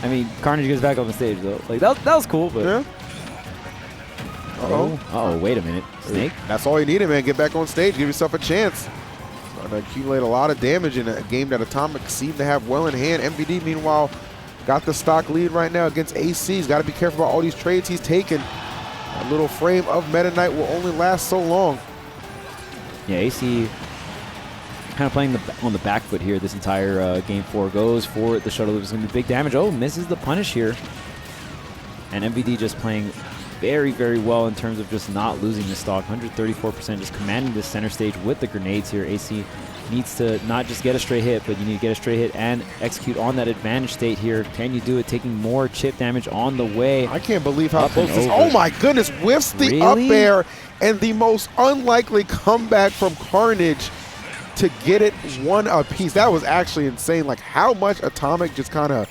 I mean, Carnage gets back on the stage, though. Like, that was cool, but... Yeah. Uh-oh, wait a minute. Snake? That's all you needed, man. Get back on stage. Give yourself a chance. Starting to accumulate a lot of damage in a game that Atomic seemed to have well in hand. MVD, meanwhile, got the stock lead right now against AC. He's got to be careful about all these trades he's taken. A little frame of Meta Knight will only last so long. Yeah, AC kind of playing on the back foot here this entire game 4. Goes for the shuttle. It's going to be big damage. Oh, misses the punish here. And MVD just playing very, very well in terms of just not losing the stock. 134%, just commanding the center stage with the grenades here. AC needs to not just get a straight hit, but you need to get a straight hit and execute on that advantage state here. Can you do it? Taking more chip damage on the way. I can't believe how close this is. Oh my goodness, whiffs the up air, and the most unlikely comeback from Carnage to get it 1 apiece. That was actually insane. Like how much Atomic just kind of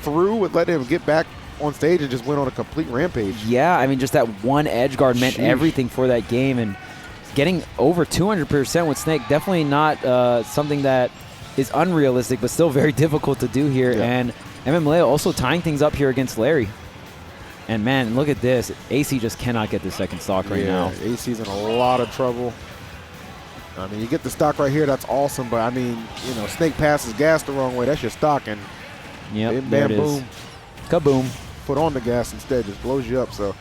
threw with letting him get back on stage and just went on a complete rampage. Yeah, I mean, just that one edge guard meant everything for that game, and getting over 200% with Snake, definitely not something that is unrealistic, but still very difficult to do here. Yeah. And Leo also tying things up here against Larry. And man, look at this. AC just cannot get the second stock right now. AC's in a lot of trouble. I mean, you get the stock right here, that's awesome, but I mean, you know, Snake passes gas the wrong way, that's your stock, and yep, bam, boom. Kaboom. Foot on the gas instead, just blows you up. So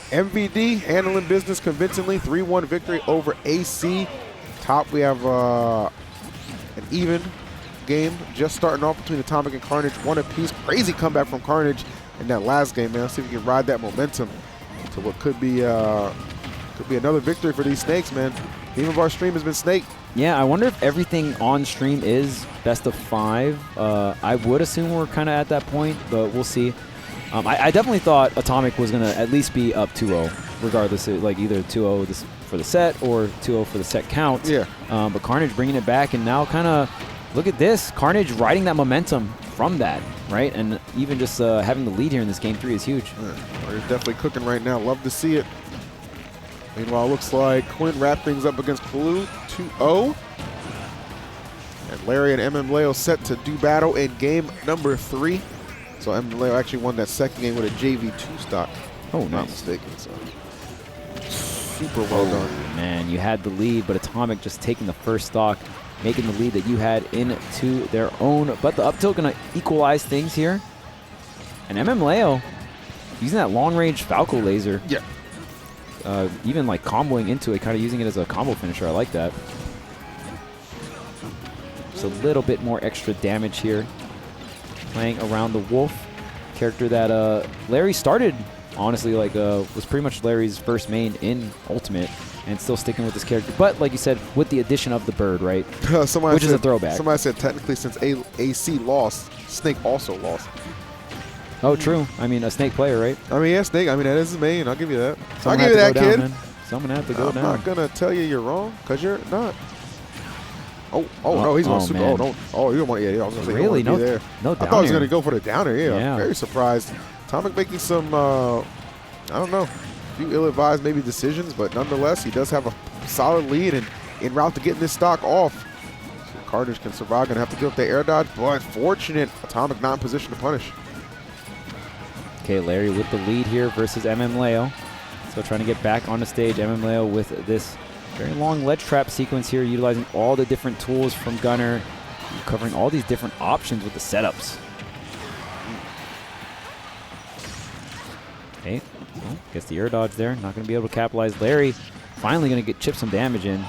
MVD handling business convincingly, 3-1 victory over AC. Top, we have an even game just starting off between Atomic and Carnage, 1 apiece. Crazy comeback from Carnage in that last game, man. Let's see if we can ride that momentum to what could be another victory for these Snakes, man. Theme of our stream has been Snake. Yeah, I wonder if everything on stream is best of 5. I would assume we're kind of at that point, but we'll see. I definitely thought Atomic was going to at least be up 2-0, regardless of like either 2-0 for the set or 2-0 for the set count. Yeah. But Carnage bringing it back, and now kind of look at this. Carnage riding that momentum from that, right? And even just having the lead here in this game 3 is huge. Yeah. They're definitely cooking right now. Love to see it. Meanwhile, looks like Quinn wrapped things up against Blue 2-0. And Larry and Leo set to do battle in game number 3. So Leo actually won that second game with a JV2 stock. Oh, nice. Not mistaken. So super well done. Man, you had the lead, but Atomic just taking the first stock, making the lead that you had into their own. But the up tilt going to equalize things here. And Leo using that long-range Falco laser. Yeah. Even like comboing into it, kind of using it as a combo finisher. I like that. Just a little bit more extra damage here. Playing around the Wolf, character that Larry started, honestly, like was pretty much Larry's first main in Ultimate, and still sticking with this character. But like you said, with the addition of the bird, right? Which is a throwback. Somebody said technically since AC lost, Snake also lost. Oh, true. I mean, a Snake player, right? I mean, yeah, Snake. I mean, that is his main. I'll give you that. Someone I'll give you that, kid. Man. Someone had to go down. I'm not gonna tell you you're wrong, cause you're not. Oh, no, he's going super. Man. Oh, don't. Oh, you don't want. Yeah, I was gonna say really no. There. No, I thought he was gonna go for the downer. Yeah, I'm very surprised. Atomic making some. I don't know. few ill-advised maybe decisions, but nonetheless, he does have a solid lead and en route to getting this stock off. So Carnage can survive, gonna have to give up the air dodge, but fortunate, Atomic not in position to punish. Okay, Larry with the lead here versus Leo. So trying to get back on the stage. Leo with this very long ledge trap sequence here, utilizing all the different tools from Gunner, covering all these different options with the setups. Okay, well, gets the air dodge there. Not going to be able to capitalize. Larry finally going to chip some damage in.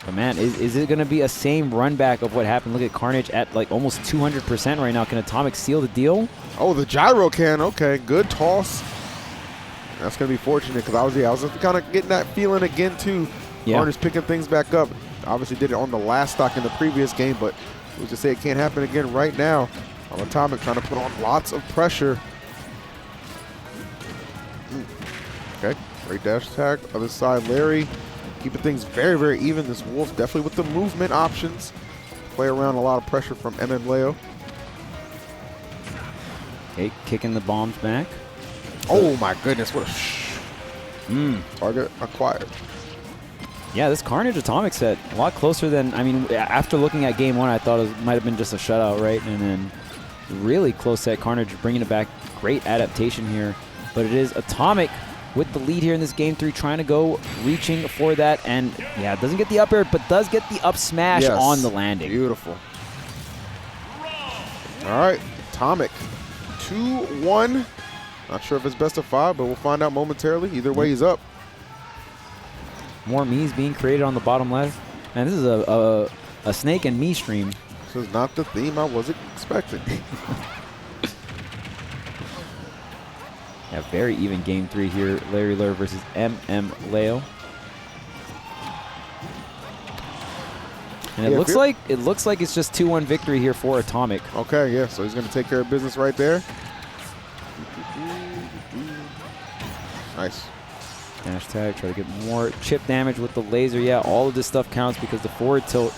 But man, is it going to be a same run back of what happened? Look at Carnage at like almost 200% right now. Can Atomic seal the deal? Oh, the gyro can. Okay, good toss. That's going to be fortunate because I was just kind of getting that feeling again too. Yeah. Carnage picking things back up. Obviously did it on the last stock in the previous game, but who's to say it can't happen again right now. Atomic trying to put on lots of pressure. Okay, great dash attack. Other side, Larry keeping things very, very even. This Wolf definitely with the movement options. Play around a lot of pressure from Leo. Okay, kicking the bombs back. Oh my goodness, what a target acquired. Yeah, this Carnage Atomic set, a lot closer than, I mean, after looking at game one, I thought it might have been just a shutout, right? And then really close set. Carnage bringing it back. Great adaptation here. But it is Atomic with the lead here in this game 3, trying to go reaching for that. And yeah, doesn't get the up air, but does get the up smash on the landing. Beautiful. All right, Atomic 2-1. Not sure if it's best of 5, but we'll find out momentarily. Either way, he's up. More Mii's being created on the bottom left. And this is a Snake and Mii stream. This is not the theme I wasn't expecting. Yeah, very even game 3 here. Larry Lur versus Leo. And it looks like it's just 2-1 victory here for Atomic. Okay, yeah, so he's going to take care of business right there. Nice. Dash tag, try to get more chip damage with the laser. Yeah, all of this stuff counts because the forward tilt.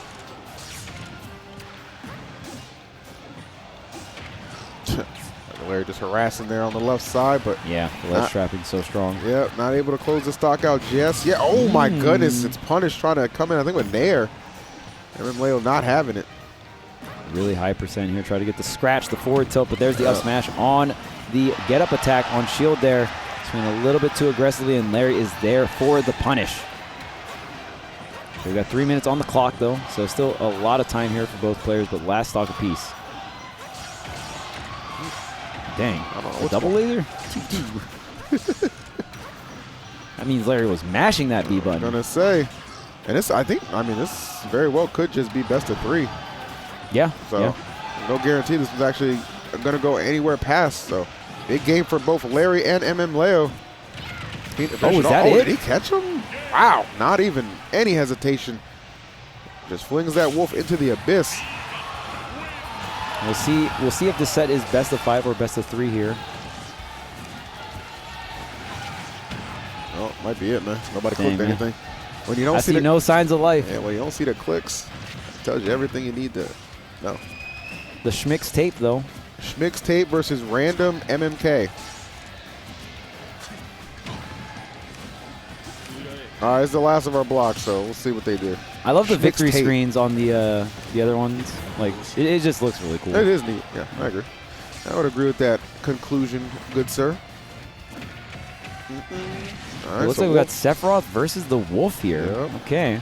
Larry just harassing there on the left side, but yeah, the ledge trapping so strong. Yeah, not able to close the stock out just yet. Oh my goodness, it's Punish trying to come in, I think, with Nair. Leo not having it. Really high percent here. Try to get the scratch, the forward tilt, but there's the up smash on the get up attack on shield there. Swing a little bit too aggressively, and Larry is there for the punish. We've got 3 minutes on the clock, though, so still a lot of time here for both players, but last stock apiece. Dang, a double laser? That means Larry was mashing that B button. I'm gonna say, and this, I mean, this very well could just be best of 3. Yeah. So, yeah. No guarantee this was actually gonna go anywhere past, so. Big game for both Larry and Leo. Oh, is that it? Did he catch him? Wow, not even any hesitation. Just flings that Wolf into the abyss. We'll see if the set is best of 5 or best of 3 here. Oh, might be it, man. Nobody clicked anything. When you don't see no signs of life. Yeah, when you don't see the clicks, it tells you everything you need to know. The Schmick's tape, though. Schmick's tape versus random MMK. All right, it's the last of our block, so we'll see what they do. I love the Schmick's victory tape. Screens on the other ones. Like, it just looks really cool. It is neat. Yeah, I agree. I would agree with that conclusion, good sir. All right, It looks like we got Sephiroth versus the Wolf here. Yep. Okay.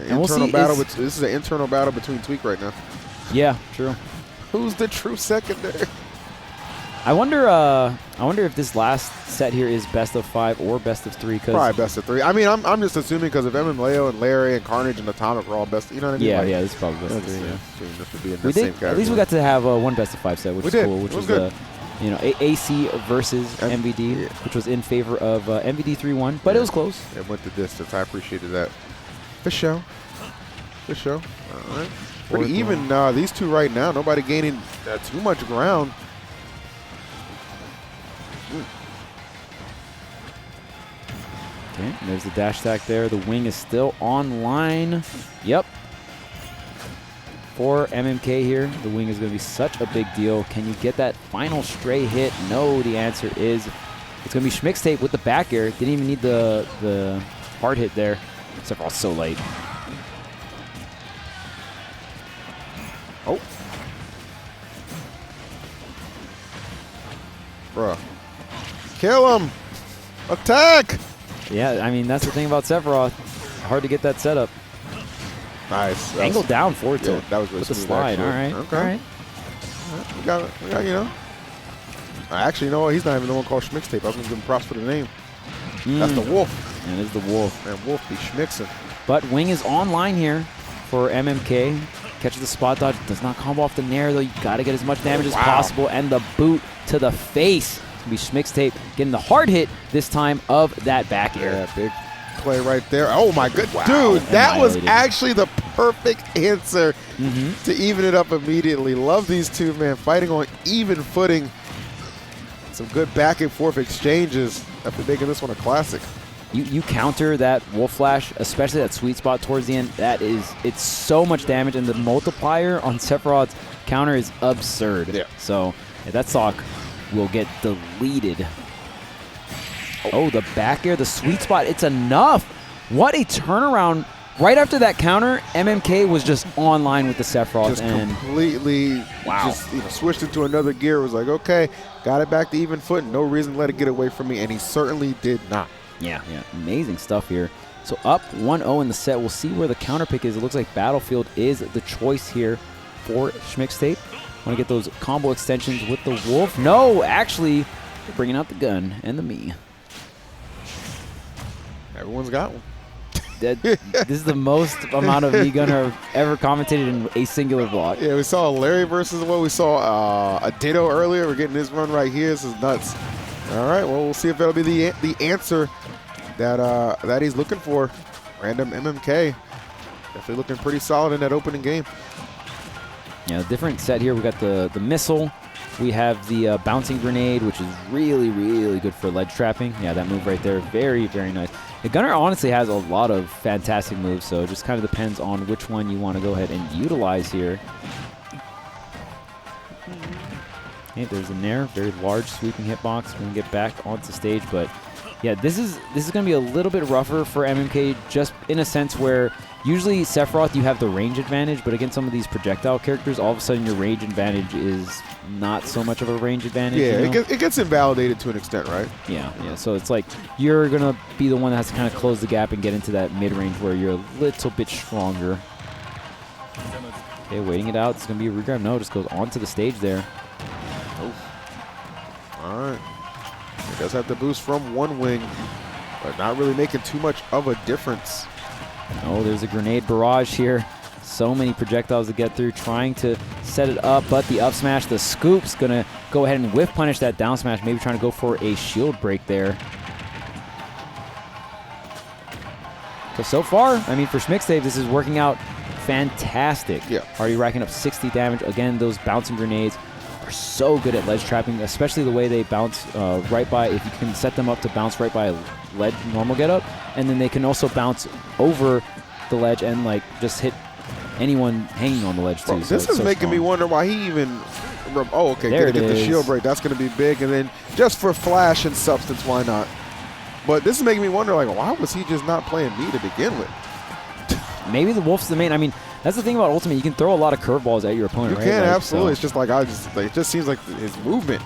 Internal battle. This is an internal battle between Tweak right now. Yeah, true. Who's the true secondary? I wonder if this last set here is best of 5 or best of 3. Probably best of 3. I mean, I'm just assuming because of Leo and Larry and Carnage and Atomic are all best. You know what I mean? Yeah, like, yeah, this is probably best of 3. Yeah. This would be in the same category. At least we got to have one best of 5 set, which is cool. Which was good. AC versus MVD, which was in favor of MVD 3-1, but it was close. It went the distance. I appreciated that. For sure. For sure. All right. Pretty even, these two right now. Nobody gaining too much ground. Okay, and there's the dash attack there. The wing is still online. Yep. for MMK here. The wing is going to be such a big deal. Can you get that final stray hit? No, the answer is it's going to be Schmixtape with the back air. Didn't even need the hard hit there. Sephiroth's so late. Oh. Bruh. Kill him! Attack! Yeah, I mean, that's the thing about Sephiroth. Hard to get that setup. Nice. Angle down forward tilt. Yeah, that was really with the smooth, slide. actually. All right. Okay. All right. We got, you know. Actually, you know what? He's not even the one called Schmixtape. I was going to give him props for the name. That's the Wolf. And it is the Wolf. Man, Wolf be schmixing. But Wing is online here for MMK. Catches the spot dodge. Does not combo off the Nair, though. You got to get as much damage as possible. And the boot to the face. It's going to be Schmixtape getting the hard hit this time of that back air. Yeah, big play right there. Oh, my good. Wow. Dude, that was Annihilated. actually the perfect answer to even it up immediately. Love these two, man. Fighting on even footing. Some good back and forth exchanges after making this one a classic. You counter that Wolf Flash, especially that sweet spot towards the end. It's so much damage, and the multiplier on Sephiroth's counter is absurd. Yeah. So that stock will get deleted. Oh, the back air, the sweet spot, it's enough. What a turnaround. Right after that counter, MMK was just online with the Sephiroth. Just and completely switched into another gear. It was like, okay, got it back to even foot. No reason to let it get away from me, and he certainly did not. Yeah, amazing stuff here. So up 1-0 in the set. We'll see where the counter pick is. It looks like Battlefield is the choice here for Schmixtape. Want to get those combo extensions with the Wolf? No, actually, they're bringing out the gun and the me. Everyone's got one. This is the most amount of me gunner I've ever commentated in a singular block. Yeah, we saw Larry versus what we saw a Ditto earlier. We're getting this run right here. This is nuts. All right, well, we'll see if that'll be the answer that he's looking for. Random MMK. Definitely looking pretty solid in that opening game. Yeah, different set here. We got the missile. We have the bouncing grenade, which is really, really good for ledge trapping. Yeah, that move right there, very, very nice. The gunner honestly has a lot of fantastic moves, so it just kind of depends on which one you want to go ahead and utilize here. Okay, there's a Nair, very large sweeping hitbox. We're going to get back onto stage, but yeah, this is going to be a little bit rougher for MMK, just in a sense where usually Sephiroth, you have the range advantage, but against some of these projectile characters, all of a sudden your range advantage is not so much of a range advantage. Yeah, you know? it gets invalidated to an extent, right? Yeah. So it's like you're going to be the one that has to kind of close the gap and get into that mid-range where you're a little bit stronger. Okay, waiting it out. It's going to be a regrab. No, just goes onto the stage there. Oh. All right. It does have the boost from one wing, but not really making too much of a difference. Oh, there's a grenade barrage here. So many projectiles to get through, trying to set it up, but the up smash, the scoop's going to go ahead and whiff punish that down smash, maybe trying to go for a shield break there. So far, I mean, for Schmixtape, this is working out fantastic. Yeah. Already racking up 60 damage. Again, those bouncing grenades are so good at ledge trapping, especially the way they bounce right by, if you can set them up to bounce right by a ledge normal getup, and then they can also bounce over the ledge and like just hit anyone hanging on the ledge too. Bro, this is making me wonder why he even. Oh, okay, there get the shield break. That's going to be big, and then just for flash and substance, why not? But this is making me wonder, like, why was he just not playing me to begin with? Maybe the Wolf's the main. I mean, that's the thing about Ultimate. You can throw a lot of curveballs at your opponent. You can, absolutely. It's just like it just seems like his movement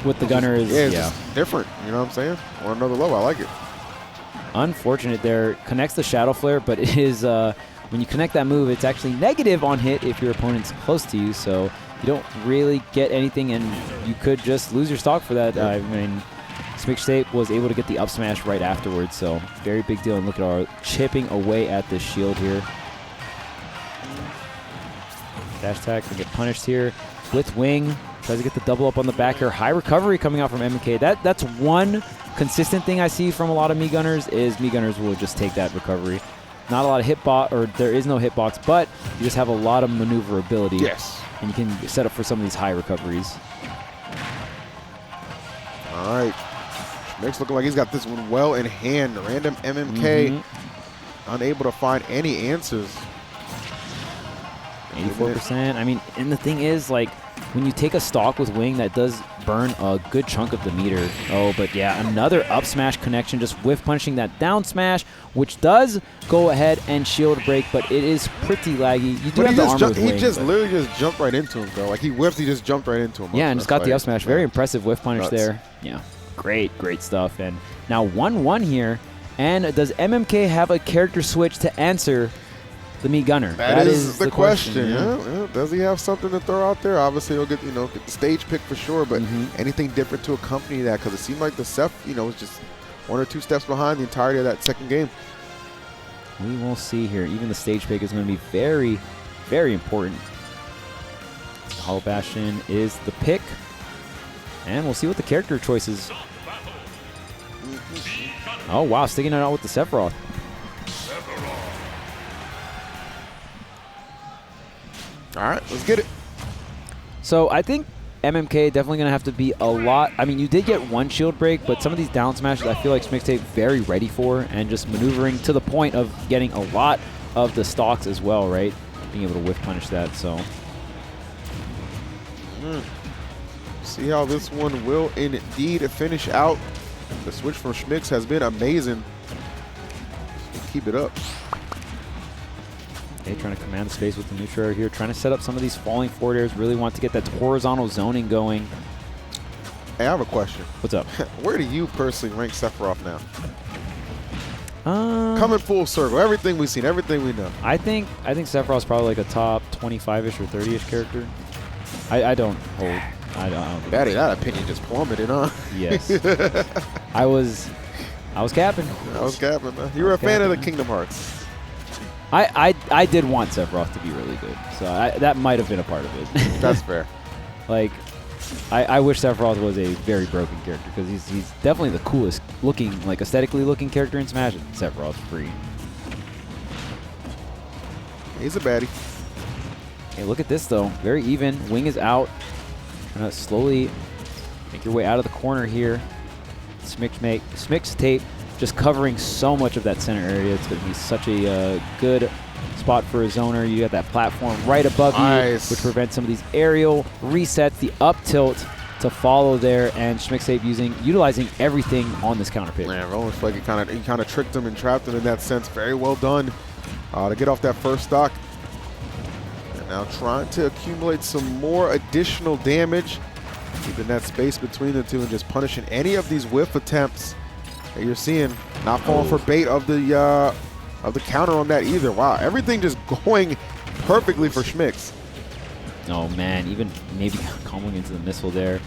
with the gunner is just different. You know what I'm saying? On another level, I like it. Unfortunate there. Connects the Shadow Flare, but it is when you connect that move, it's actually negative on hit if your opponent's close to you. So you don't really get anything, and you could just lose your stock for that. I mean, Schmixtape was able to get the up smash right afterwards, so very big deal. And look at our chipping away at the shield here. Dash attack can get punished here with wing. Tries to get the double up on the back here. High recovery coming out from MK. That's one consistent thing I see from a lot of me gunners is me gunners will just take that recovery. Not a lot of hitbox, or there is no hitbox, but you just have a lot of maneuverability. Yes. And you can set up for some of these high recoveries. All right. Schmix looking like he's got this one well in hand. Random MMK unable to find any answers. 84%. I mean, and the thing is, like, when you take a stock with wing, that does burn a good chunk of the meter. Oh, but yeah, another up smash connection, just whiff punishing that down smash, which does go ahead and shield break, but it is pretty laggy. You do have the armor with wing. He just literally just jumped right into him, bro. Like, he whiffed, he just jumped right into him. Yeah, and just got the up smash. Very impressive whiff punish there. Yeah, great stuff. And now 1-1 here. And does MMK have a character switch to answer the Mii Gunner? That is the question. Yeah. Does he have something to throw out there? Obviously, he'll get get the stage pick for sure, but anything different to accompany that? Because it seemed like the Seth, was just 1 or 2 steps behind the entirety of that second game. We will see here. Even the stage pick is going to be very, very important. Hollow Bastion is the pick, and we'll see what the character choice is. Oh, wow, sticking it out with the Sephiroth. All right, let's get it. So I think MMK definitely going to have to be a lot. I mean, you did get 1 shield break, but some of these down smashes I feel like Schmixtape very ready for, and just maneuvering to the point of getting a lot of the stocks as well, right? Being able to whiff punish that, so. See how this one will indeed finish out. The switch from Schmix has been amazing. Keep it up. Okay, trying to command the space with the neutral air here, trying to set up some of these falling forward airs, really want to get that horizontal zoning going. Hey, I have a question. What's up? Where do you personally rank Sephiroth now? Coming full circle, everything we've seen, everything we know. I think Sephiroth's probably like a top 25-ish or 30-ish character. I don't hold. I don't. Daddy, that opinion just plummeted, huh? Yes. I was capping. I was capping, man. You were a fan of the Kingdom Hearts. I did want Sephiroth to be really good, so that might have been a part of it. That's fair. Like, I wish Sephiroth was a very broken character, because he's definitely the coolest looking, like aesthetically looking character in Smash. Sephiroth's free. He's a baddie. Hey, look at this though. Very even. Wing is out. Trying to slowly make your way out of the corner here. Schmixtape just covering so much of that center area. It's going to be such a good spot for a zoner. You got that platform right above you, which prevents some of these aerial resets, the up tilt to follow there, and Schmixtape utilizing everything on this counter pick. Man, almost like he kind of tricked him and trapped him in that sense. Very well done to get off that first stock. And now trying to accumulate some more additional damage, keeping that space between the two and just punishing any of these whiff attempts that you're seeing. Not falling for bait of the counter on that either. Wow, everything just going perfectly for Schmix. Oh man, even maybe comboing into the missile there.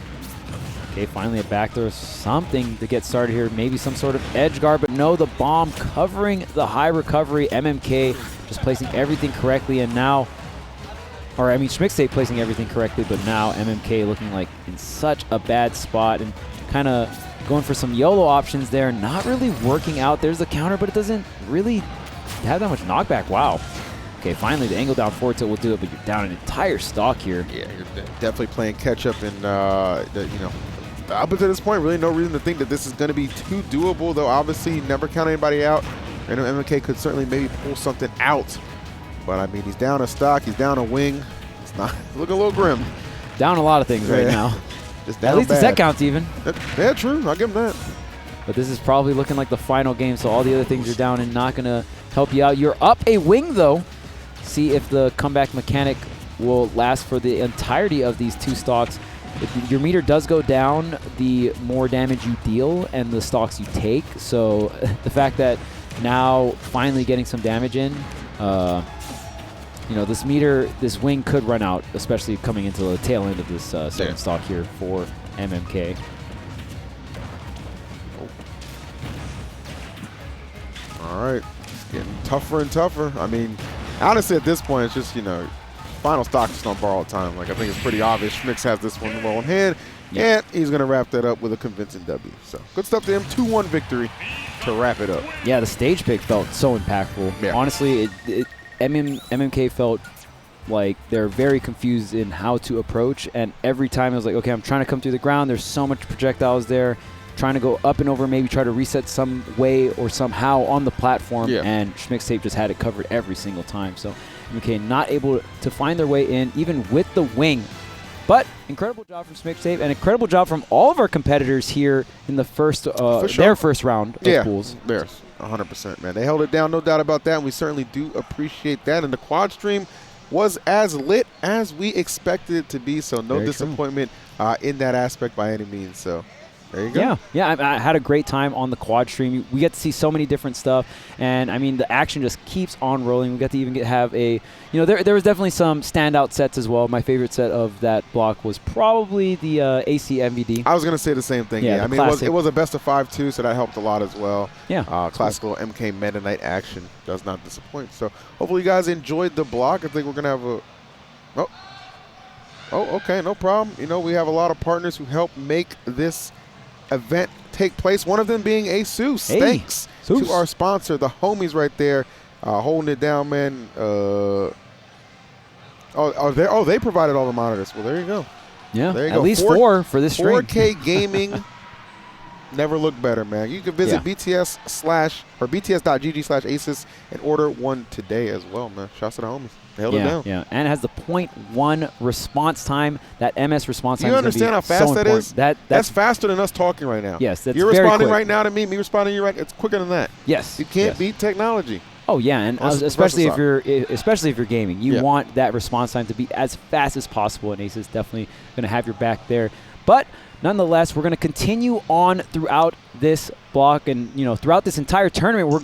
Okay, finally a back throw, something to get started here. Maybe some sort of edge guard, but no, the bomb covering the high recovery. MMK just placing everything correctly, and now, or I mean Schmixtape placing everything correctly, but now MMK looking like in such a bad spot and kind of going for some YOLO options there. Not really working out. There's the counter, but it doesn't really have that much knockback. Wow. Okay, finally the angle down forward tilt will do it, but you're down an entire stock here. Yeah, you're definitely playing catch up, and up until this point, really no reason to think that this is going to be too doable, though obviously never count anybody out. I know MMK could certainly maybe pull something out, but I mean, he's down a stock, he's down a wing. It's not looking a little grim. Down a lot of things right now. Just down At least bad. the set count's even. Yeah, true. I'll give him that. But this is probably looking like the final game, so all the other things are down and not going to help you out. You're up a wing, though. See if the comeback mechanic will last for the entirety of these two stocks. If your meter does go down, the more damage you deal and the stocks you take. So the fact that now finally getting some damage in, this wing could run out, especially coming into the tail end of this second stock here for MMK. All right, it's getting tougher and tougher. I mean, honestly, at this point, it's just, final stock just on borrowed time. Like, I think it's pretty obvious Schmix has this one well in hand, and he's going to wrap that up with a convincing W. So, good stuff to him. 2-1 victory to wrap it up. Yeah, the stage pick felt so impactful. Yeah. Honestly, MMK felt like they're very confused in how to approach, and every time it was like, okay, I'm trying to come through the ground. There's so much projectiles there. Trying to go up and over, maybe try to reset some way or somehow on the platform, and Schmixtape just had it covered every single time. So McKay not able to find their way in, even with the wing. But incredible job from Save, and incredible job from all of our competitors here in the first, their first round of pools. Theirs, 100%, man. They held it down, no doubt about that, and we certainly do appreciate that. And the quad stream was as lit as we expected it to be, so no disappointment in that aspect by any means. So there you go. Yeah, I had a great time on the quad stream. We get to see so many different stuff, and I mean the action just keeps on rolling. We got to even have a, there was definitely some standout sets as well. My favorite set of that block was probably the AC MVD. I was gonna say the same thing. Yeah, I mean it was a best of 5 too, so that helped a lot as well. Yeah, classical MK Meta Knight action does not disappoint. So hopefully you guys enjoyed the block. I think we're gonna have a. Oh, okay, no problem. We have a lot of partners who help make this event take place, one of them being ASUS. Hey, thanks to our sponsor, the homies right there, holding it down, man. They provided all the monitors. Well, there you go. Yeah, there you at go. least 4 for this stream. 4K gaming never looked better, man. You can visit bts.gg/ASUS and order one today as well, man. Shouts to the homies. They held it down. Yeah, and it has the 0.1 response time. That MS response time. You understand how fast that is? That's faster than us talking right now. Yes, that's You're very responding quick. right now to me. Me responding to you right. It's quicker than that. Yes, you can't beat technology. Oh yeah, and especially if you're gaming, you want that response time to be as fast as possible. And Ace is definitely going to have your back there. But nonetheless, we're going to continue on throughout this block, and throughout this entire tournament, we're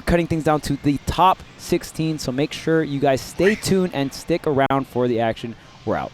cutting things down to the top 16. So make sure you guys stay tuned and stick around for the action. We're out.